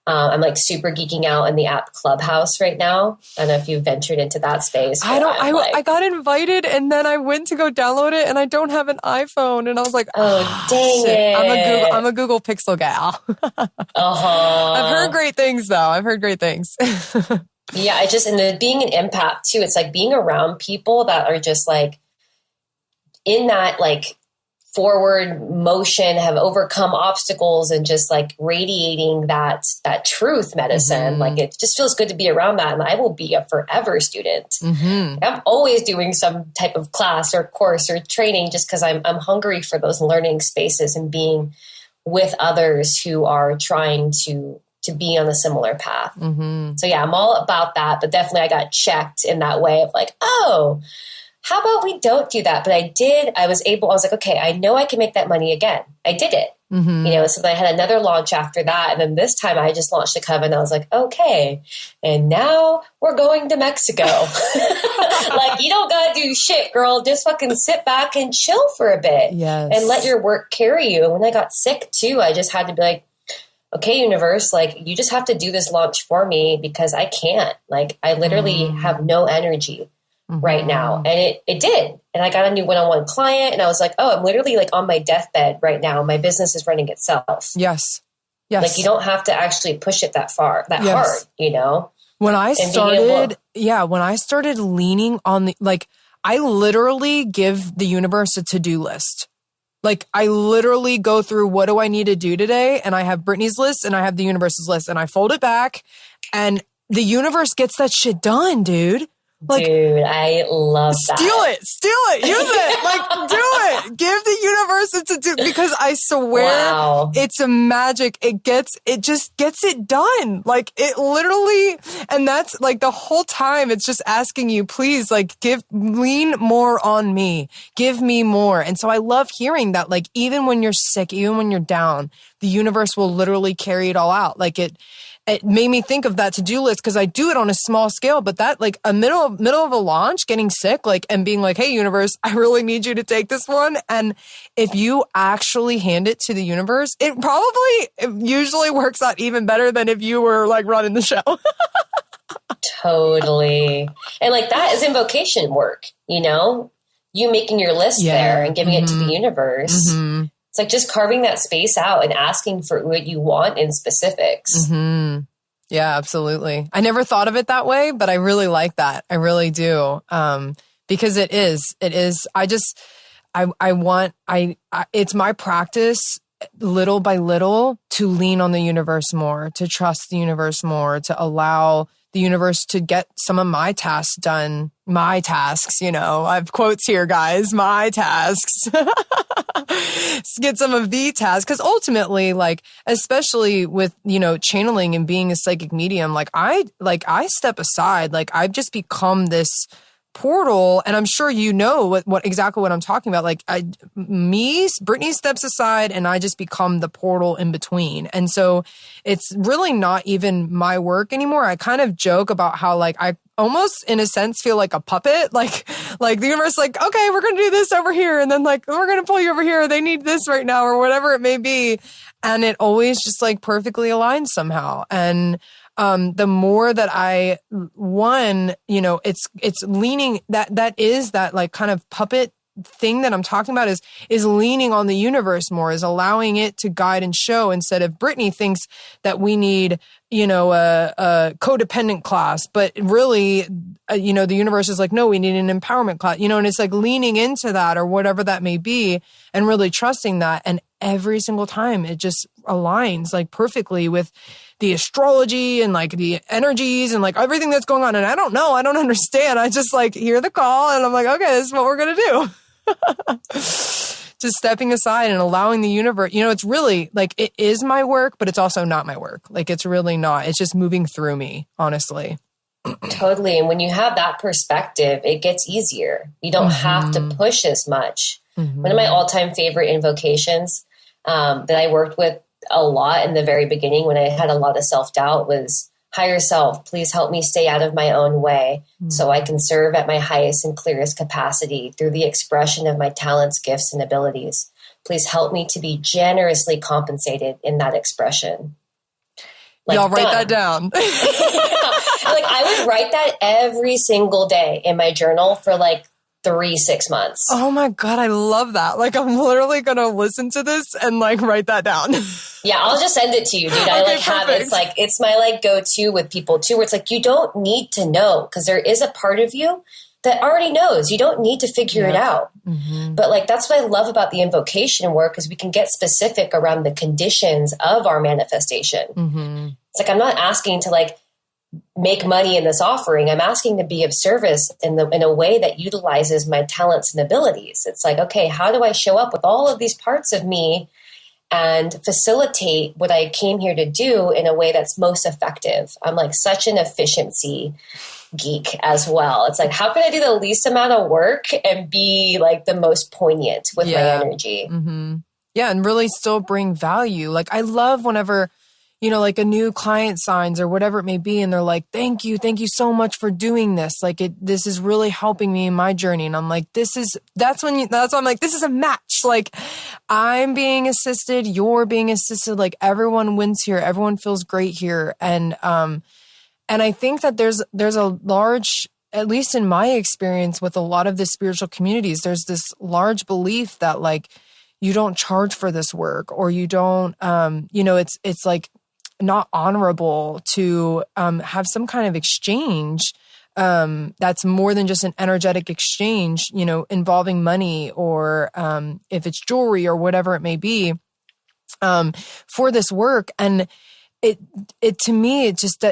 I'm, like, super geeking out in the app Clubhouse right now. I don't know if you've ventured into that space. I got invited, and then I went to go download it, and I don't have an iPhone, and I was like, oh, dang it. I'm a Google Pixel gal. I've heard great things, though. Yeah, and being an empath too, it's like being around people that are just, like, in that, like, forward motion, have overcome obstacles, and just, like, radiating that truth medicine. Like, it just feels good to be around that. And I will be a forever student. I'm always doing some type of class or course or training just because I'm hungry for those learning spaces and being with others who are trying to be on a similar path. So yeah, I'm all about that, but definitely I got checked in that way of, like, oh, how about we don't do that? But I was like, okay, I know I can make that money again. I did it. So then I had another launch after that. And then this time I just launched a coven. I was like, okay. And now we're going to Mexico. Like, you don't got to do shit, girl. Just fucking sit back and chill for a bit. And let your work carry you. And when I got sick too, I just had to be like, okay, universe, like, you just have to do this launch for me because I can't. Like, I literally have no energy. right now. And it did. And I got a new one-on-one client and I was like, oh, I'm literally like on my deathbed right now. My business is running itself. Yes. Yes. Like you don't have to actually push it that far, that hard, you know? When I started leaning on I literally give the universe a to-do list. Like I literally go through what do I need to do today? And I have Brittany's list and I have the universe's list and I fold it back and the universe gets that shit done, dude. Like, dude, I love that. Steal it, use it, like do it. Give the universe it to do because I swear it's a magic. It just gets it done. Like it literally, and that's like the whole time it's just asking you, please, like lean more on me, give me more. And so I love hearing that, like even when you're sick, even when you're down, the universe will literally carry it all out. Like it made me think of that to-do list because I do it on a small scale, but that like a middle of a launch, getting sick, like, and being like, hey, universe, I really need you to take this one. And if you actually hand it to the universe, it usually works out even better than if you were like running the show. Totally. And like that is invocation work, you know, you making your list there and giving it to the universe. Mm-hmm. It's like just carving that space out and asking for what you want in specifics. Mm-hmm. Yeah, absolutely. I never thought of it that way, but I really like that. I really do. Because it is, it's my practice little by little to lean on the universe more, to trust the universe more, to allow the universe to get some of my tasks done, my tasks, you know, I have quotes here, guys, my tasks, get some of the tasks. Cause ultimately, like, especially with, you know, channeling and being a psychic medium, I step aside, like I've just become this portal, and I'm sure you know what exactly what I'm talking about. Like Brittany steps aside and I just become the portal in between. And so it's really not even my work anymore. I kind of joke about how like I almost in a sense feel like a puppet, like the universe, like, okay, we're going to do this over here. And then like, we're going to pull you over here. They need this right now or whatever it may be. And it always just like perfectly aligns somehow. And the more that you know, it's leaning that is that like kind of puppet thing that I'm talking about is leaning on the universe more, is allowing it to guide and show, instead of Brittany thinks that we need, you know, a codependent class, but really, you know, the universe is like, no, we need an empowerment class, you know, and it's like leaning into that or whatever that may be and really trusting that. And every single time it just aligns like perfectly with the astrology and like the energies and like everything that's going on. And I don't know, I don't understand. I just like hear the call and I'm like, okay, this is what we're going to do. Just stepping aside and allowing the universe, you know, it's really like, it is my work, but it's also not my work. Like, it's really not, it's just moving through me, honestly. Totally. And when you have that perspective, it gets easier. You don't have to push as much. Mm-hmm. One of my all-time favorite invocations that I worked with a lot in the very beginning when I had a lot of self-doubt was, higher self, please help me stay out of my own way so I can serve at my highest and clearest capacity through the expression of my talents, gifts, and abilities. Please help me to be generously compensated in that expression. Like, y'all write that down. Like I would write that every single day in my journal for like 6 months. Oh my God, I love that. Like, I'm literally going to listen to this and like write that down. Yeah, I'll just send it to you, dude. I like have it. It's like, it's my like go-to with people too, where it's like, you don't need to know, because there is a part of you that already knows. You don't need to figure it out. Mm-hmm. But like, that's what I love about the invocation work, is we can get specific around the conditions of our manifestation. Mm-hmm. It's like, I'm not asking to like make money in this offering. I'm asking to be of service in a way that utilizes my talents and abilities. It's like, okay, how do I show up with all of these parts of me and facilitate what I came here to do in a way that's most effective? I'm like such an efficiency geek as well. It's like, how can I do the least amount of work and be like the most poignant with my energy? Mm-hmm. Yeah. And really still bring value. Like, I love whenever, you know, like a new client signs or whatever it may be, and they're like, thank you so much for doing this. Like, this is really helping me in my journey. And I'm like, that's when I'm like, this is a match. Like, I'm being assisted, you're being assisted. Like, everyone wins here. Everyone feels great here. And I think that there's a large at least in my experience with a lot of the spiritual communities, there's this large belief that like, you don't charge for this work, or you don't, it's like not honorable to have some kind of exchange that's more than just an energetic exchange, involving money, or if it's jewelry or whatever it may be, for this work. And it to me, it just,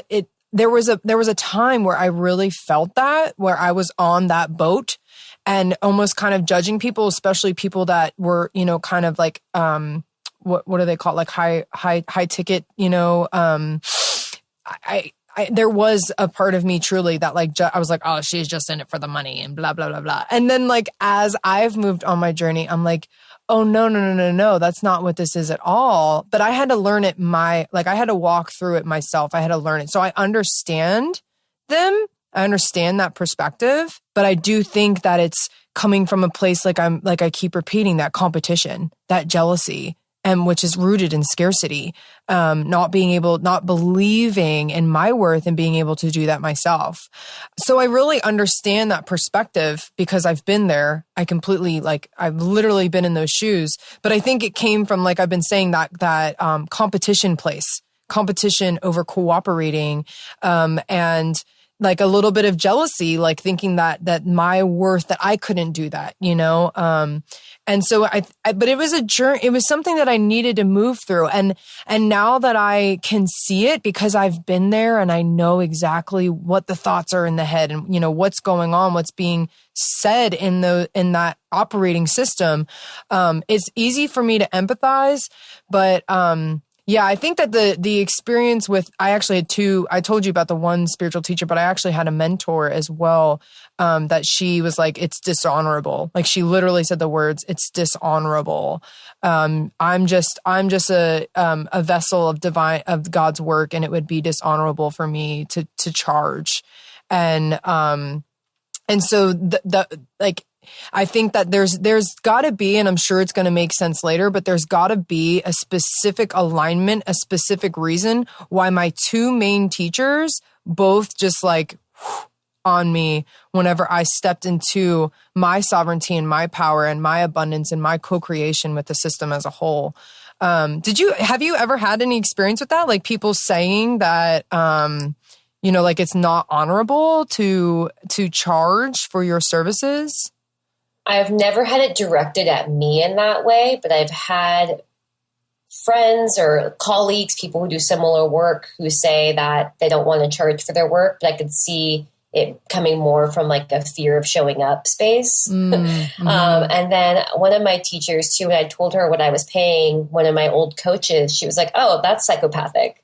there was a time where I really felt that, where I was on that boat and almost kind of judging people, especially people that were, kind of like, what do they call it? Like high ticket, there was a part of me truly that like, I was like, oh, she's just in it for the money and blah, blah, blah, blah. And then like, as I've moved on my journey, I'm like, oh, no, that's not what this is at all. But I had to learn it I had to walk through it myself. I had to learn it. So I understand them. I understand that perspective, but I do think that it's coming from a place like I keep repeating, that competition, that jealousy, and which is rooted in scarcity, not believing in my worth and being able to do that myself. So I really understand that perspective because I've been there. I've literally been in those shoes, but I think it came from, like I've been saying, that competition over cooperating, and like a little bit of jealousy, like thinking that my worth, that I couldn't do that, and so but it was a journey. It was something that I needed to move through. And now that I can see it because I've been there and I know exactly what the thoughts are in the head and, what's going on, what's being said in that operating system. It's easy for me to empathize, but, yeah, I think that the experience with, I actually had I told you about the one spiritual teacher, but I actually had a mentor as well, that she was like, it's dishonorable. Like she literally said the words, it's dishonorable. I'm just a vessel of God's work, and it would be dishonorable for me to charge. And so I think that there's gotta be, and I'm sure it's going to make sense later, but there's gotta be a specific alignment, a specific reason why my two main teachers both just like on me whenever I stepped into my sovereignty and my power and my abundance and my co-creation with the system as a whole. Have you ever had any experience with that? Like people saying that, like it's not honorable to charge for your services? I've never had it directed at me in that way, but I've had friends or colleagues, people who do similar work, who say that they don't want to charge for their work, but I could see it coming more from like a fear of showing up space. Mm-hmm. And then one of my teachers too, when I told her what I was paying one of my old coaches, she was like, oh, that's psychopathic.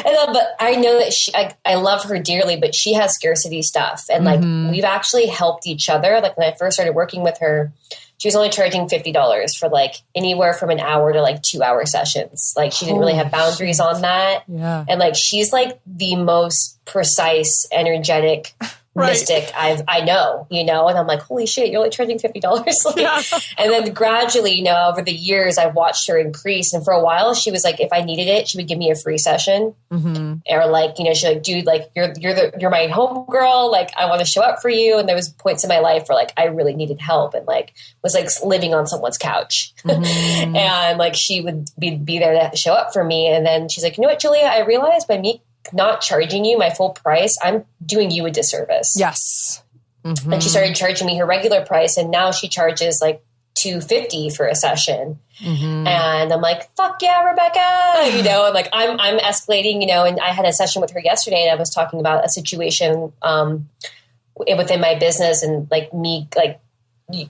But I know that I love her dearly, but she has scarcity stuff. And like, we've actually helped each other. Like when I first started working with her, she was only charging $50 for like anywhere from an hour to like 2 hour sessions. Like she didn't really have boundaries on that. Yeah. And like, she's like the most precise, energetic mystic I know, and I'm like, holy shit, you're only charging $50. And then gradually, over the years, I've watched her increase. And for a while, she was like, if I needed it, she would give me a free session. Mm-hmm. Or like, she's like, dude, like you're my home girl. Like I want to show up for you. And there was points in my life where like I really needed help and like was like living on someone's couch. Mm-hmm. And like she would be there to show up for me. And then she's like, you know what, Julia, I realized by me not charging you my full price, I'm doing you a disservice. Yes. Mm-hmm. And she started charging me her regular price, and now she charges like $250 for a session. Mm-hmm. And I'm like, fuck yeah, Rebecca, and like I'm escalating, and I had a session with her yesterday, and I was talking about a situation within my business, and like me, like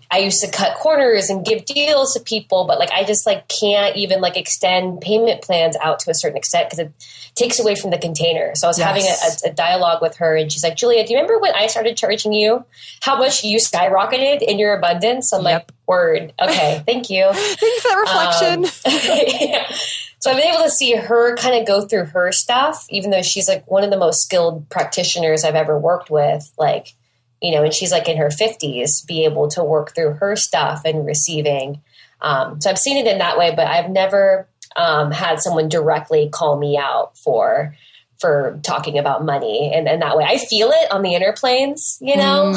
I used to cut corners and give deals to people, but like I just like can't even like extend payment plans out to a certain extent because it takes away from the container. So I was having a dialogue with her, and she's like, Julia, do you remember when I started charging you how much you skyrocketed in your abundance? I'm like, word. Okay. Thank you. Thank you for that reflection. Yeah. So I've been able to see her kind of go through her stuff, even though she's like one of the most skilled practitioners I've ever worked with. Like, and she's like in her 50s, be able to work through her stuff and receiving. So I've seen it in that way, but I've never had someone directly call me out for for talking about money and that way. I feel it on the inner planes, you know,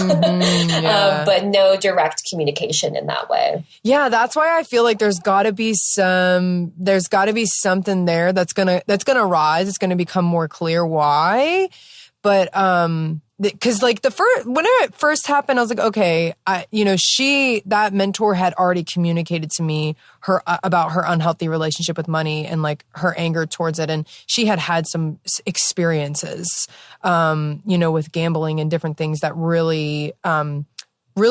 but no direct communication in that way. Yeah, that's why I feel like there's got to be something there that's gonna rise. It's gonna become more clear why, but because like when it first happened, I was like, okay, that mentor had already communicated to me about her unhealthy relationship with money and like her anger towards it. And she had some experiences, with gambling and different things that really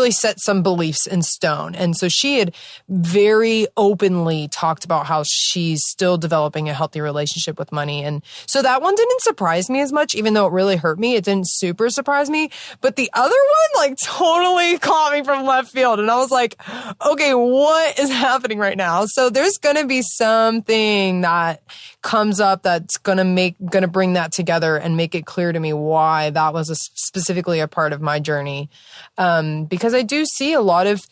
set some beliefs in stone. And so she had very openly talked about how she's still developing a healthy relationship with money. And so that one didn't surprise me as much, even though it really hurt me. It didn't super surprise me. But the other one, like, totally caught me from left field. And I was like, okay, what is happening right now? So there's going to be something that comes up that's going to bring that together and make it clear to me why that was specifically a part of my journey. Because I do see a lot of,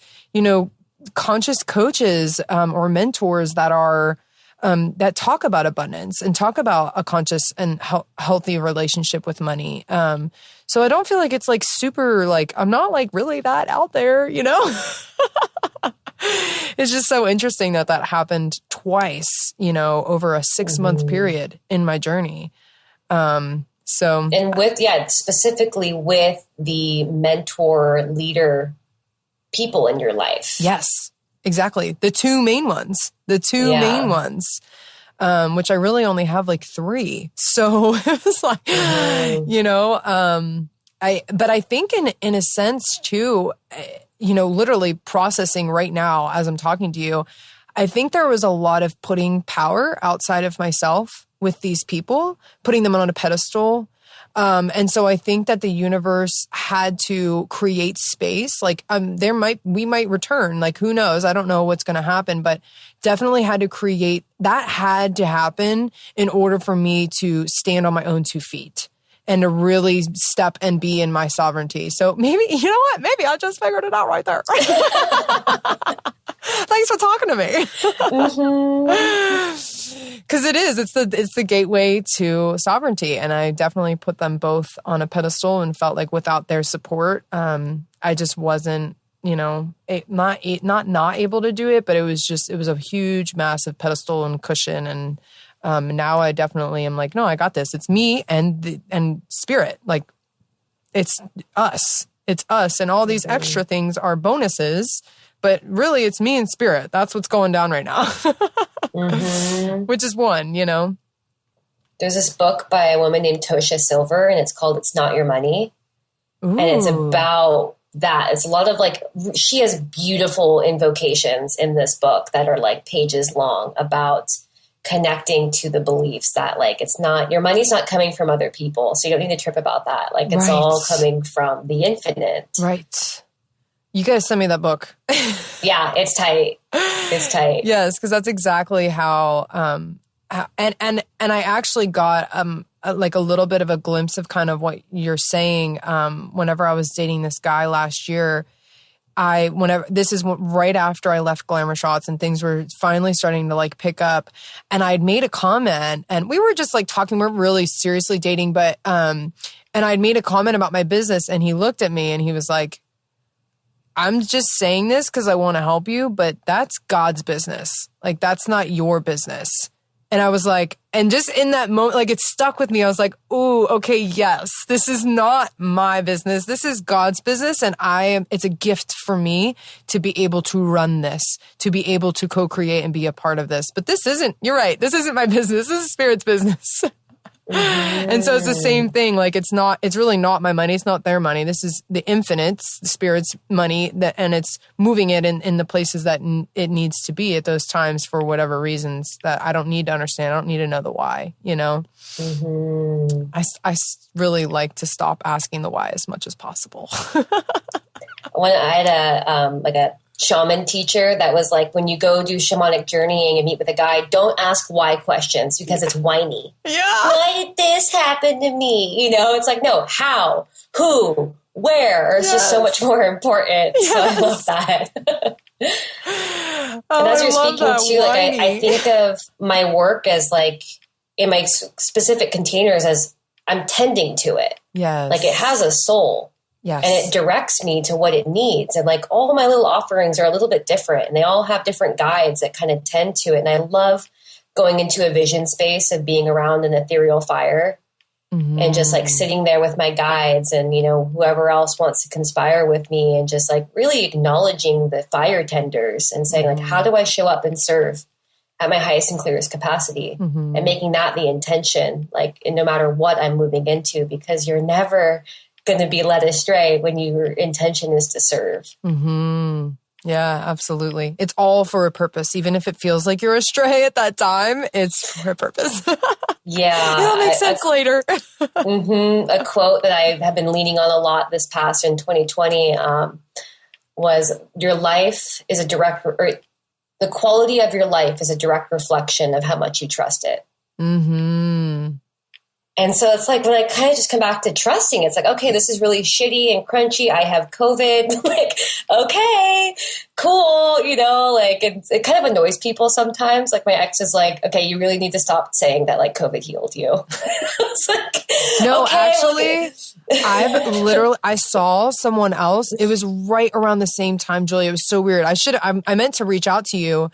conscious coaches or mentors that are that talk about abundance and talk about a conscious and healthy relationship with money. So I don't feel like it's like super, like, I'm not like really that out there, It's just so interesting that happened twice, over a 6-month period in my journey. So, and specifically with the mentor leader people in your life. Yes, exactly. The two main ones, which I really only have like 3. So it was like, but I think in a sense too, literally processing right now as I'm talking to you, I think there was a lot of putting power outside of myself with these people, putting them on a pedestal. And so I think that the universe had to create space. Like, we might return, like, who knows? I don't know what's going to happen, but definitely had to happen in order for me to stand on my own 2 feet and to really step and be in my sovereignty. So maybe, you know what? Maybe I just figured it out right there. Thanks for talking to me. Because it's the gateway to sovereignty. And I definitely put them both on a pedestal and felt like without their support, I just wasn't, not able to do it, but it was a huge, massive pedestal and cushion. And now I definitely am like, no, I got this. It's me and spirit. Like, it's us. And all these extra things are bonuses. But really, it's me and spirit. That's what's going down right now. Which is one, There's this book by a woman named Tosha Silver, and it's called It's Not Your Money. Ooh. And it's about that. It's a lot of she has beautiful invocations in this book that are like pages long about connecting to the beliefs that it's not, your money's not coming from other people. So you don't need to trip about that. Like, it's all coming from the infinite. Right. You guys send me that book. Yeah, it's tight. It's tight. Yes, because that's exactly how and I actually got a little bit of a glimpse of kind of what you're saying. Whenever I was dating this guy last year, this is right after I left Glamour Shots and things were finally starting to pick up, and I'd made a comment, and we were just talking, we weren't really seriously dating, but and I'd made a comment about my business, and he looked at me and he was like, I'm just saying this because I want to help you, but that's God's business. Like, that's not your business. And I was like, and just in that moment, it stuck with me. I was like, ooh, okay, yes, this is not my business. This is God's business. And it's a gift for me to be able to run this, to be able to co-create and be a part of this. But you're right. This isn't my business. This is Spirit's business. And so it's the same thing. It's really not my money. It's not their money. This is the infinite's, the Spirit's money, and it's moving it in the places that it needs to be at those times for whatever reasons that I don't need to understand. I don't need to know the why, I really like to stop asking the why as much as possible. When I had a shaman teacher that was like, when you go do shamanic journeying and meet with a guy, don't ask why questions because it's whiny. Yeah. Why did this happen to me? It's like, no, how, who, where? It's just so much more important. Yes. So I love that. And as you're speaking too, I think of my work as in my specific containers as I'm tending to it. Yes. Like it has a soul. Yes. And it directs me to what it needs. And like all my little offerings are a little bit different, and they all have different guides that kind of tend to it. And I love going into a vision space of being around an ethereal fire and just like sitting there with my guides and, whoever else wants to conspire with me, and just like really acknowledging the fire tenders and saying like, how do I show up and serve at my highest and clearest capacity, and making that the intention, like no matter what I'm moving into, because you're never going to be led astray when your intention is to serve. Yeah, absolutely. It's all for a purpose. Even if it feels like you're astray at that time, it's for a purpose. Yeah. It'll make sense later. A quote that I have been leaning on a lot this past in 2020 was, your life is the quality of your life is a direct reflection of how much you trust it. And so it's like when I kind of just come back to trusting, it's like, okay, this is really shitty and crunchy. I have COVID. Like, okay, cool. It kind of annoys people sometimes. Like my ex is like, okay, you really need to stop saying that like COVID healed you. It's like, no, okay, actually, I saw someone else. It was right around the same time, Julia. It was so weird. I meant to reach out to you.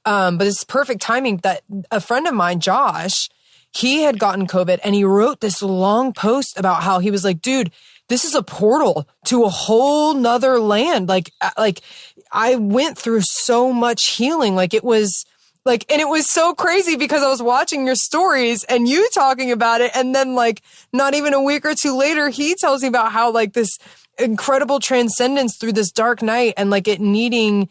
But it's perfect timing that a friend of mine, Josh, he had gotten COVID, and he wrote this long post about how he was like, dude, this is a portal to a whole nother land. Like I went through so much healing. Like it was like, and it was so crazy because I was watching your stories and you talking about it. And then like not even a week or two later, he tells me about how like this incredible transcendence through this dark night, and like it needing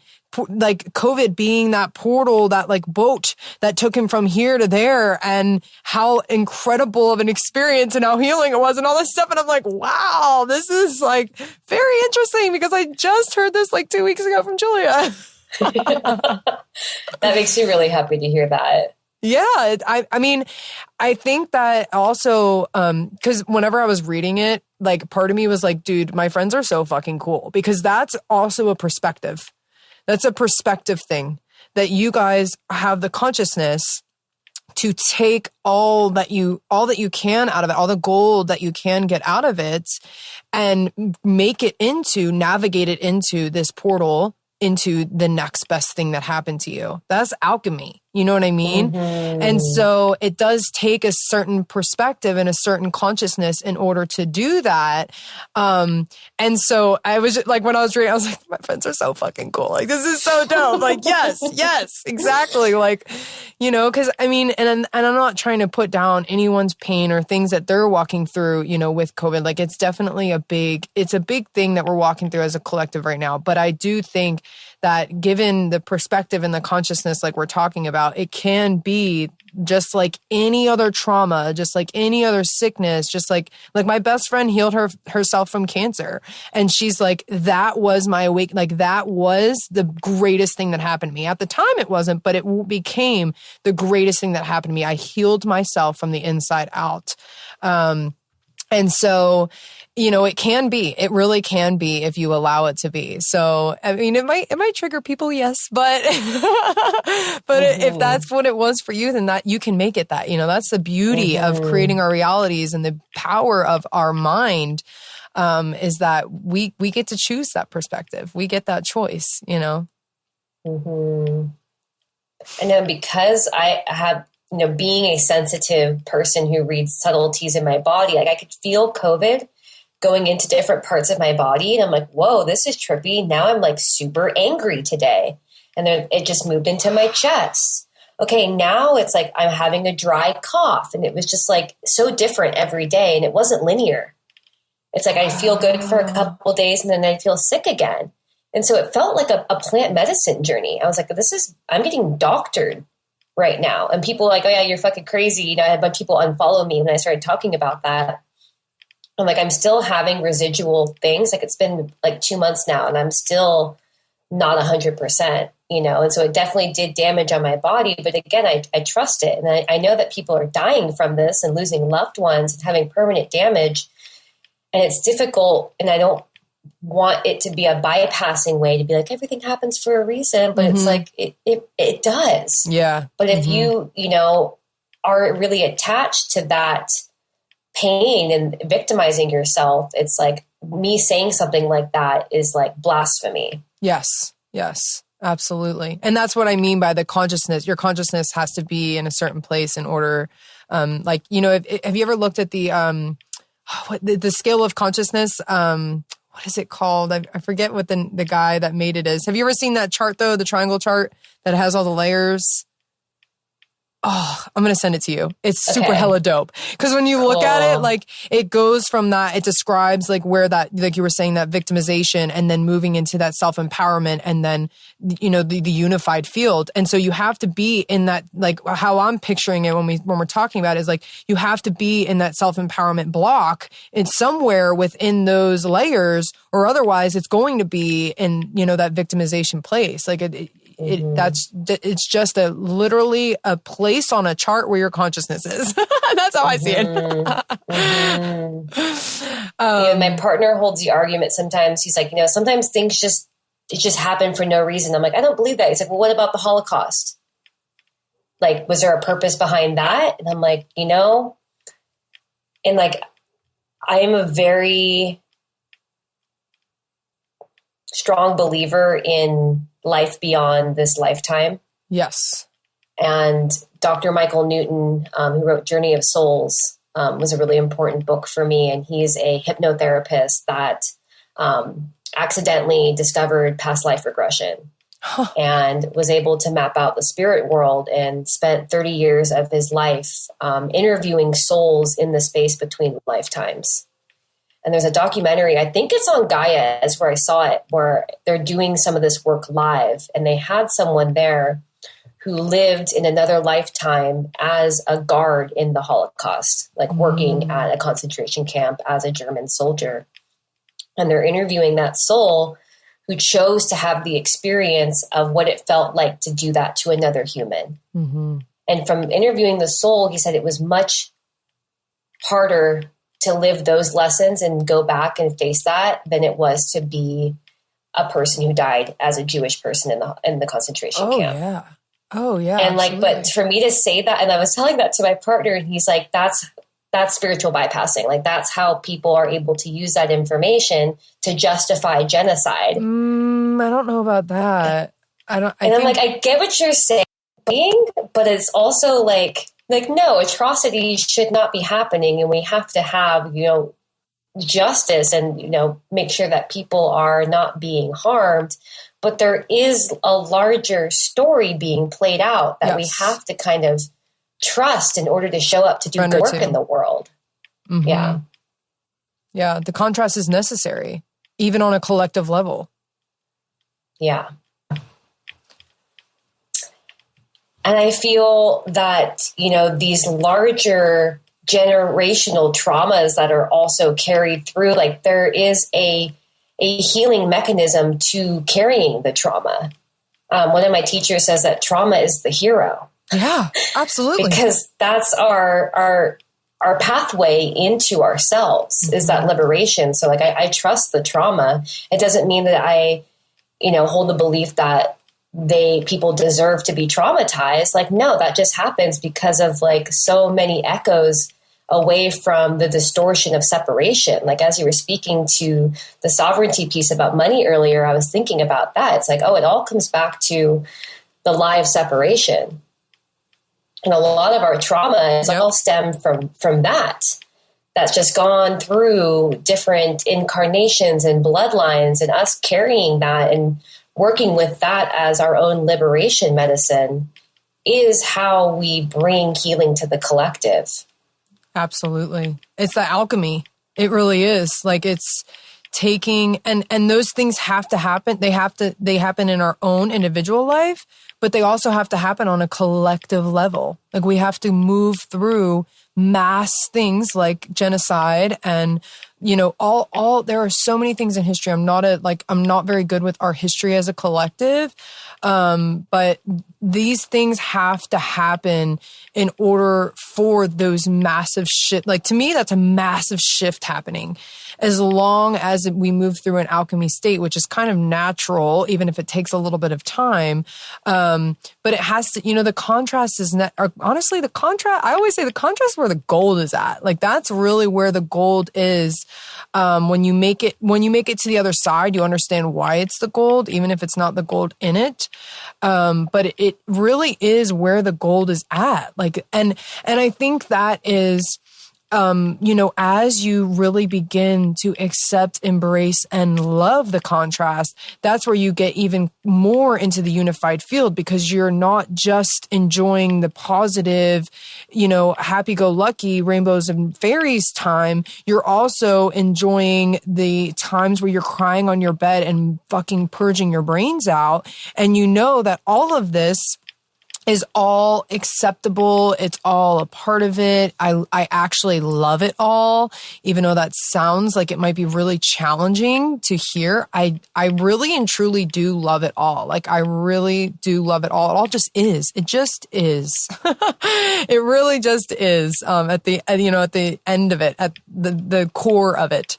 like COVID being that portal, that like boat that took him from here to there, and how incredible of an experience and how healing it was and all this stuff. And I'm like, wow, this is like very interesting, because I just heard this like 2 weeks ago from Julia. That makes me really happy to hear that. Yeah. I mean, I think that also, cause whenever I was reading it, like part of me was like, dude, my friends are so fucking cool, because that's also a perspective. That's a perspective thing, that you guys have the consciousness to take all that you can out of it, all the gold that you can get out of it, and navigate it into this portal, into the next best thing that happened to you. That's alchemy. You know what I mean? And so it does take a certain perspective and a certain consciousness in order to do that. And so I was just, like, when I was reading, I was like, my friends are so fucking cool. Like, this is so dope. Like, yes, exactly. Like, cause I mean, and I'm not trying to put down anyone's pain or things that they're walking through, with COVID. Like, it's definitely a big thing that we're walking through as a collective right now. But I do think that given the perspective and the consciousness, like we're talking about, it can be just like any other trauma, just like any other sickness, just like my best friend healed herself from cancer. And she's like, that was my awake. Like that was the greatest thing that happened to me. At the time it wasn't, but it became the greatest thing that happened to me. I healed myself from the inside out. And so, it really can be if you allow it to be. So, I mean, it might trigger people, yes, but if that's what it was for you, then that you can make it that, that's the beauty of creating our realities, and the power of our mind, is that we get to choose that perspective. We get that choice, And then because I have, being a sensitive person who reads subtleties in my body, like I could feel COVID going into different parts of my body. And I'm like, whoa, this is trippy. Now I'm like super angry today. And then it just moved into my chest. Okay, now it's like I'm having a dry cough. And it was just like so different every day. And it wasn't linear. It's like I feel good for a couple of days and then I feel sick again. And so it felt like a plant medicine journey. I was like, I'm getting doctored right now. And people are like, oh yeah, you're fucking crazy. I had a bunch of people unfollow me when I started talking about that. I'm like, I'm still having residual things. Like it's been like 2 months now and I'm still not 100%, and so it definitely did damage on my body. But again, I trust it. And I know that people are dying from this and losing loved ones and having permanent damage. And it's difficult. And I don't want it to be a bypassing way to be like, everything happens for a reason, but it's like, it does. Yeah. But if you are really attached to that pain and victimizing yourself, it's like me saying something like that is like blasphemy. Yes. Yes, absolutely. And that's what I mean by the consciousness. Your consciousness has to be in a certain place in order, have you ever looked at the scale of consciousness? What is it called? I forget what the guy that made it is. Have you ever seen that chart though? The triangle chart that has all the layers? Oh, I'm going to send it to you. It's super hella dope. Because when you look at it, like it goes from that, it describes like where that, like you were saying, that victimization and then moving into that self-empowerment and then, the unified field. And so you have to be in that, like how I'm picturing it when we're talking about it is like, you have to be in that self-empowerment block. It's somewhere within those layers or otherwise it's going to be in, that victimization place. Like it's just literally a place on a chart where your consciousness is. That's how I see it. My partner holds the argument sometimes. He's like, sometimes things just happen for no reason. I'm like, I don't believe that. He's like, well, what about the Holocaust? Like, was there a purpose behind that? And I'm like, and like, I am a very strong believer in life beyond this lifetime. Yes. And Dr. Michael Newton, who wrote Journey of Souls, was a really important book for me. And he's a hypnotherapist that accidentally discovered past life regression and was able to map out the spirit world and spent 30 years of his life interviewing souls in the space between lifetimes. And there's a documentary, I think it's on Gaia, is where I saw it, where they're doing some of this work live. And they had someone there who lived in another lifetime as a guard in the Holocaust, like working at a concentration camp as a German soldier. And they're interviewing that soul who chose to have the experience of what it felt like to do that to another human. Mm-hmm. And from interviewing the soul, he said it was much harder to live those lessons and go back and face that than it was to be a person who died as a Jewish person in the concentration camp. Oh yeah. And absolutely. but for me to say that, and I was telling that to my partner and he's like, that's spiritual bypassing. Like that's how people are able to use that information to justify genocide. I don't know about that. I'm like, I get what you're saying, but it's also like, no, atrocities should not be happening. And we have to have, justice and, make sure that people are not being harmed. But there is a larger story being played out that we have to kind of trust in order to show up to do good work in the world. Mm-hmm. Yeah. Yeah. The contrast is necessary, even on a collective level. Yeah. And I feel that, these larger generational traumas that are also carried through, like there is a healing mechanism to carrying the trauma. One of my teachers says that trauma is the hero. Yeah, absolutely. Because that's our pathway into ourselves is that liberation. So like, I trust the trauma. It doesn't mean that I, hold the belief that people deserve to be traumatized. Like, no, that just happens because of like so many echoes away from the distortion of separation. Like as you were speaking to the sovereignty piece about money earlier, I was thinking about that. It's like, it all comes back to the lie of separation. And a lot of our trauma is all stemmed from that. That's just gone through different incarnations and bloodlines, and us carrying that and working with that as our own liberation medicine is how we bring healing to the collective. Absolutely. It's the alchemy. It really is. Like it's taking, and those things have to happen. They happen in our own individual life, but they also have to happen on a collective level. Like we have to move through mass things like genocide and, all there are so many things in history. I'm not very good with our history as a collective. But these things have to happen in order for those massive shift. Like to me, that's a massive shift happening. as long as we move through an alchemy state, which is kind of natural, even if it takes a little bit of time. But it has to, the contrast is honestly, I always say the contrast is where the gold is at. Like that's really where the gold is. When you make it to the other side, you understand why it's the gold, even if it's not the gold in it. But it really is where the gold is at. Like, and I think that is, as you really begin to accept, embrace, and love the contrast, that's where you get even more into the unified field, because you're not just enjoying the positive, happy-go-lucky rainbows and fairies time. You're also enjoying the times where you're crying on your bed and fucking purging your brains out. And you know that all of this is all acceptable. It's all a part of it. I actually love it all, even though that sounds like it might be really challenging to hear. I really and truly do love it all. Like I really do love it all. It all just is. It just is. It really just is. At the end of it, at the core of it.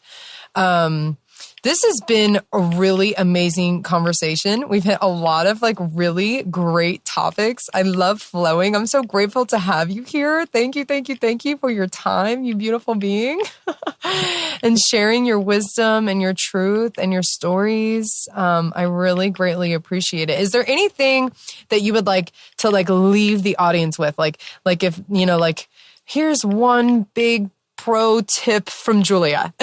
This has been a really amazing conversation. We've hit a lot of really great topics. I love flowing. I'm so grateful to have you here. Thank you for your time, you beautiful being, and sharing your wisdom and your truth and your stories. I really greatly appreciate it. Is there anything that you would like to leave the audience with? Like if, here's one big pro tip from Julia.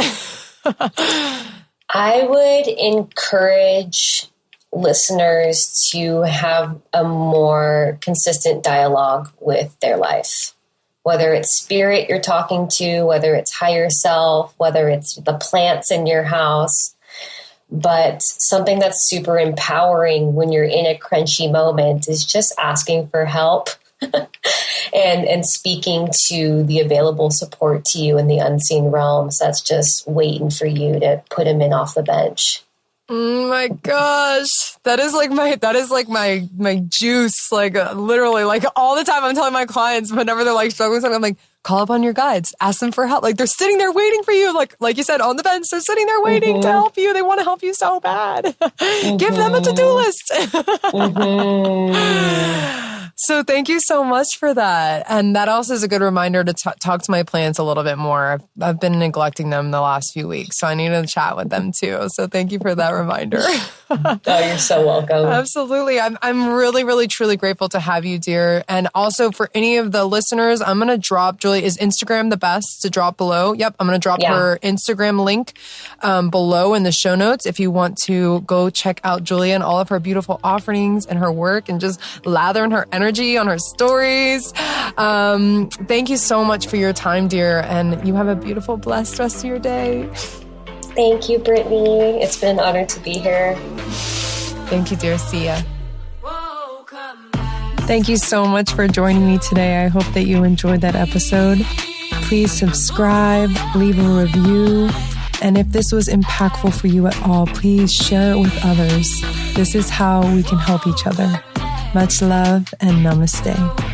I would encourage listeners to have a more consistent dialogue with their life, whether it's spirit you're talking to, whether it's higher self, whether it's the plants in your house. But something that's super empowering when you're in a crunchy moment is just asking for help and speaking to the available support to you in the unseen realms. That's just waiting for you to put them in off the bench. Oh my gosh. That is like my juice. Literally all the time I'm telling my clients whenever they're struggling with something, I'm like, call up on your guides, ask them for help. They're sitting there waiting for you. Like you said, on the bench, they're sitting there waiting to help you. They want to help you so bad. Give them a to-do list. So thank you so much for that. And that also is a good reminder to talk to my plants a little bit more. I've been neglecting them the last few weeks, so I need to chat with them too. So thank you for that reminder. Oh, you're so welcome. Absolutely. I'm really, really, truly grateful to have you, dear. And also for any of the listeners, I'm going to drop, Julia, is Instagram the best to drop below? Yep. I'm going to drop her Instagram link below in the show notes if you want to go check out Julia and all of her beautiful offerings and her work and just lather in her energy on her stories. Thank you so much for your time, dear. And you have a beautiful, blessed rest of your day. Thank you, Brittany. It's been an honor to be here. Thank you, dear. See ya. Thank you so much for joining me today. I hope that you enjoyed that episode. Please subscribe, leave a review. And if this was impactful for you at all, please share it with others. This is how we can help each other. Much love and namaste.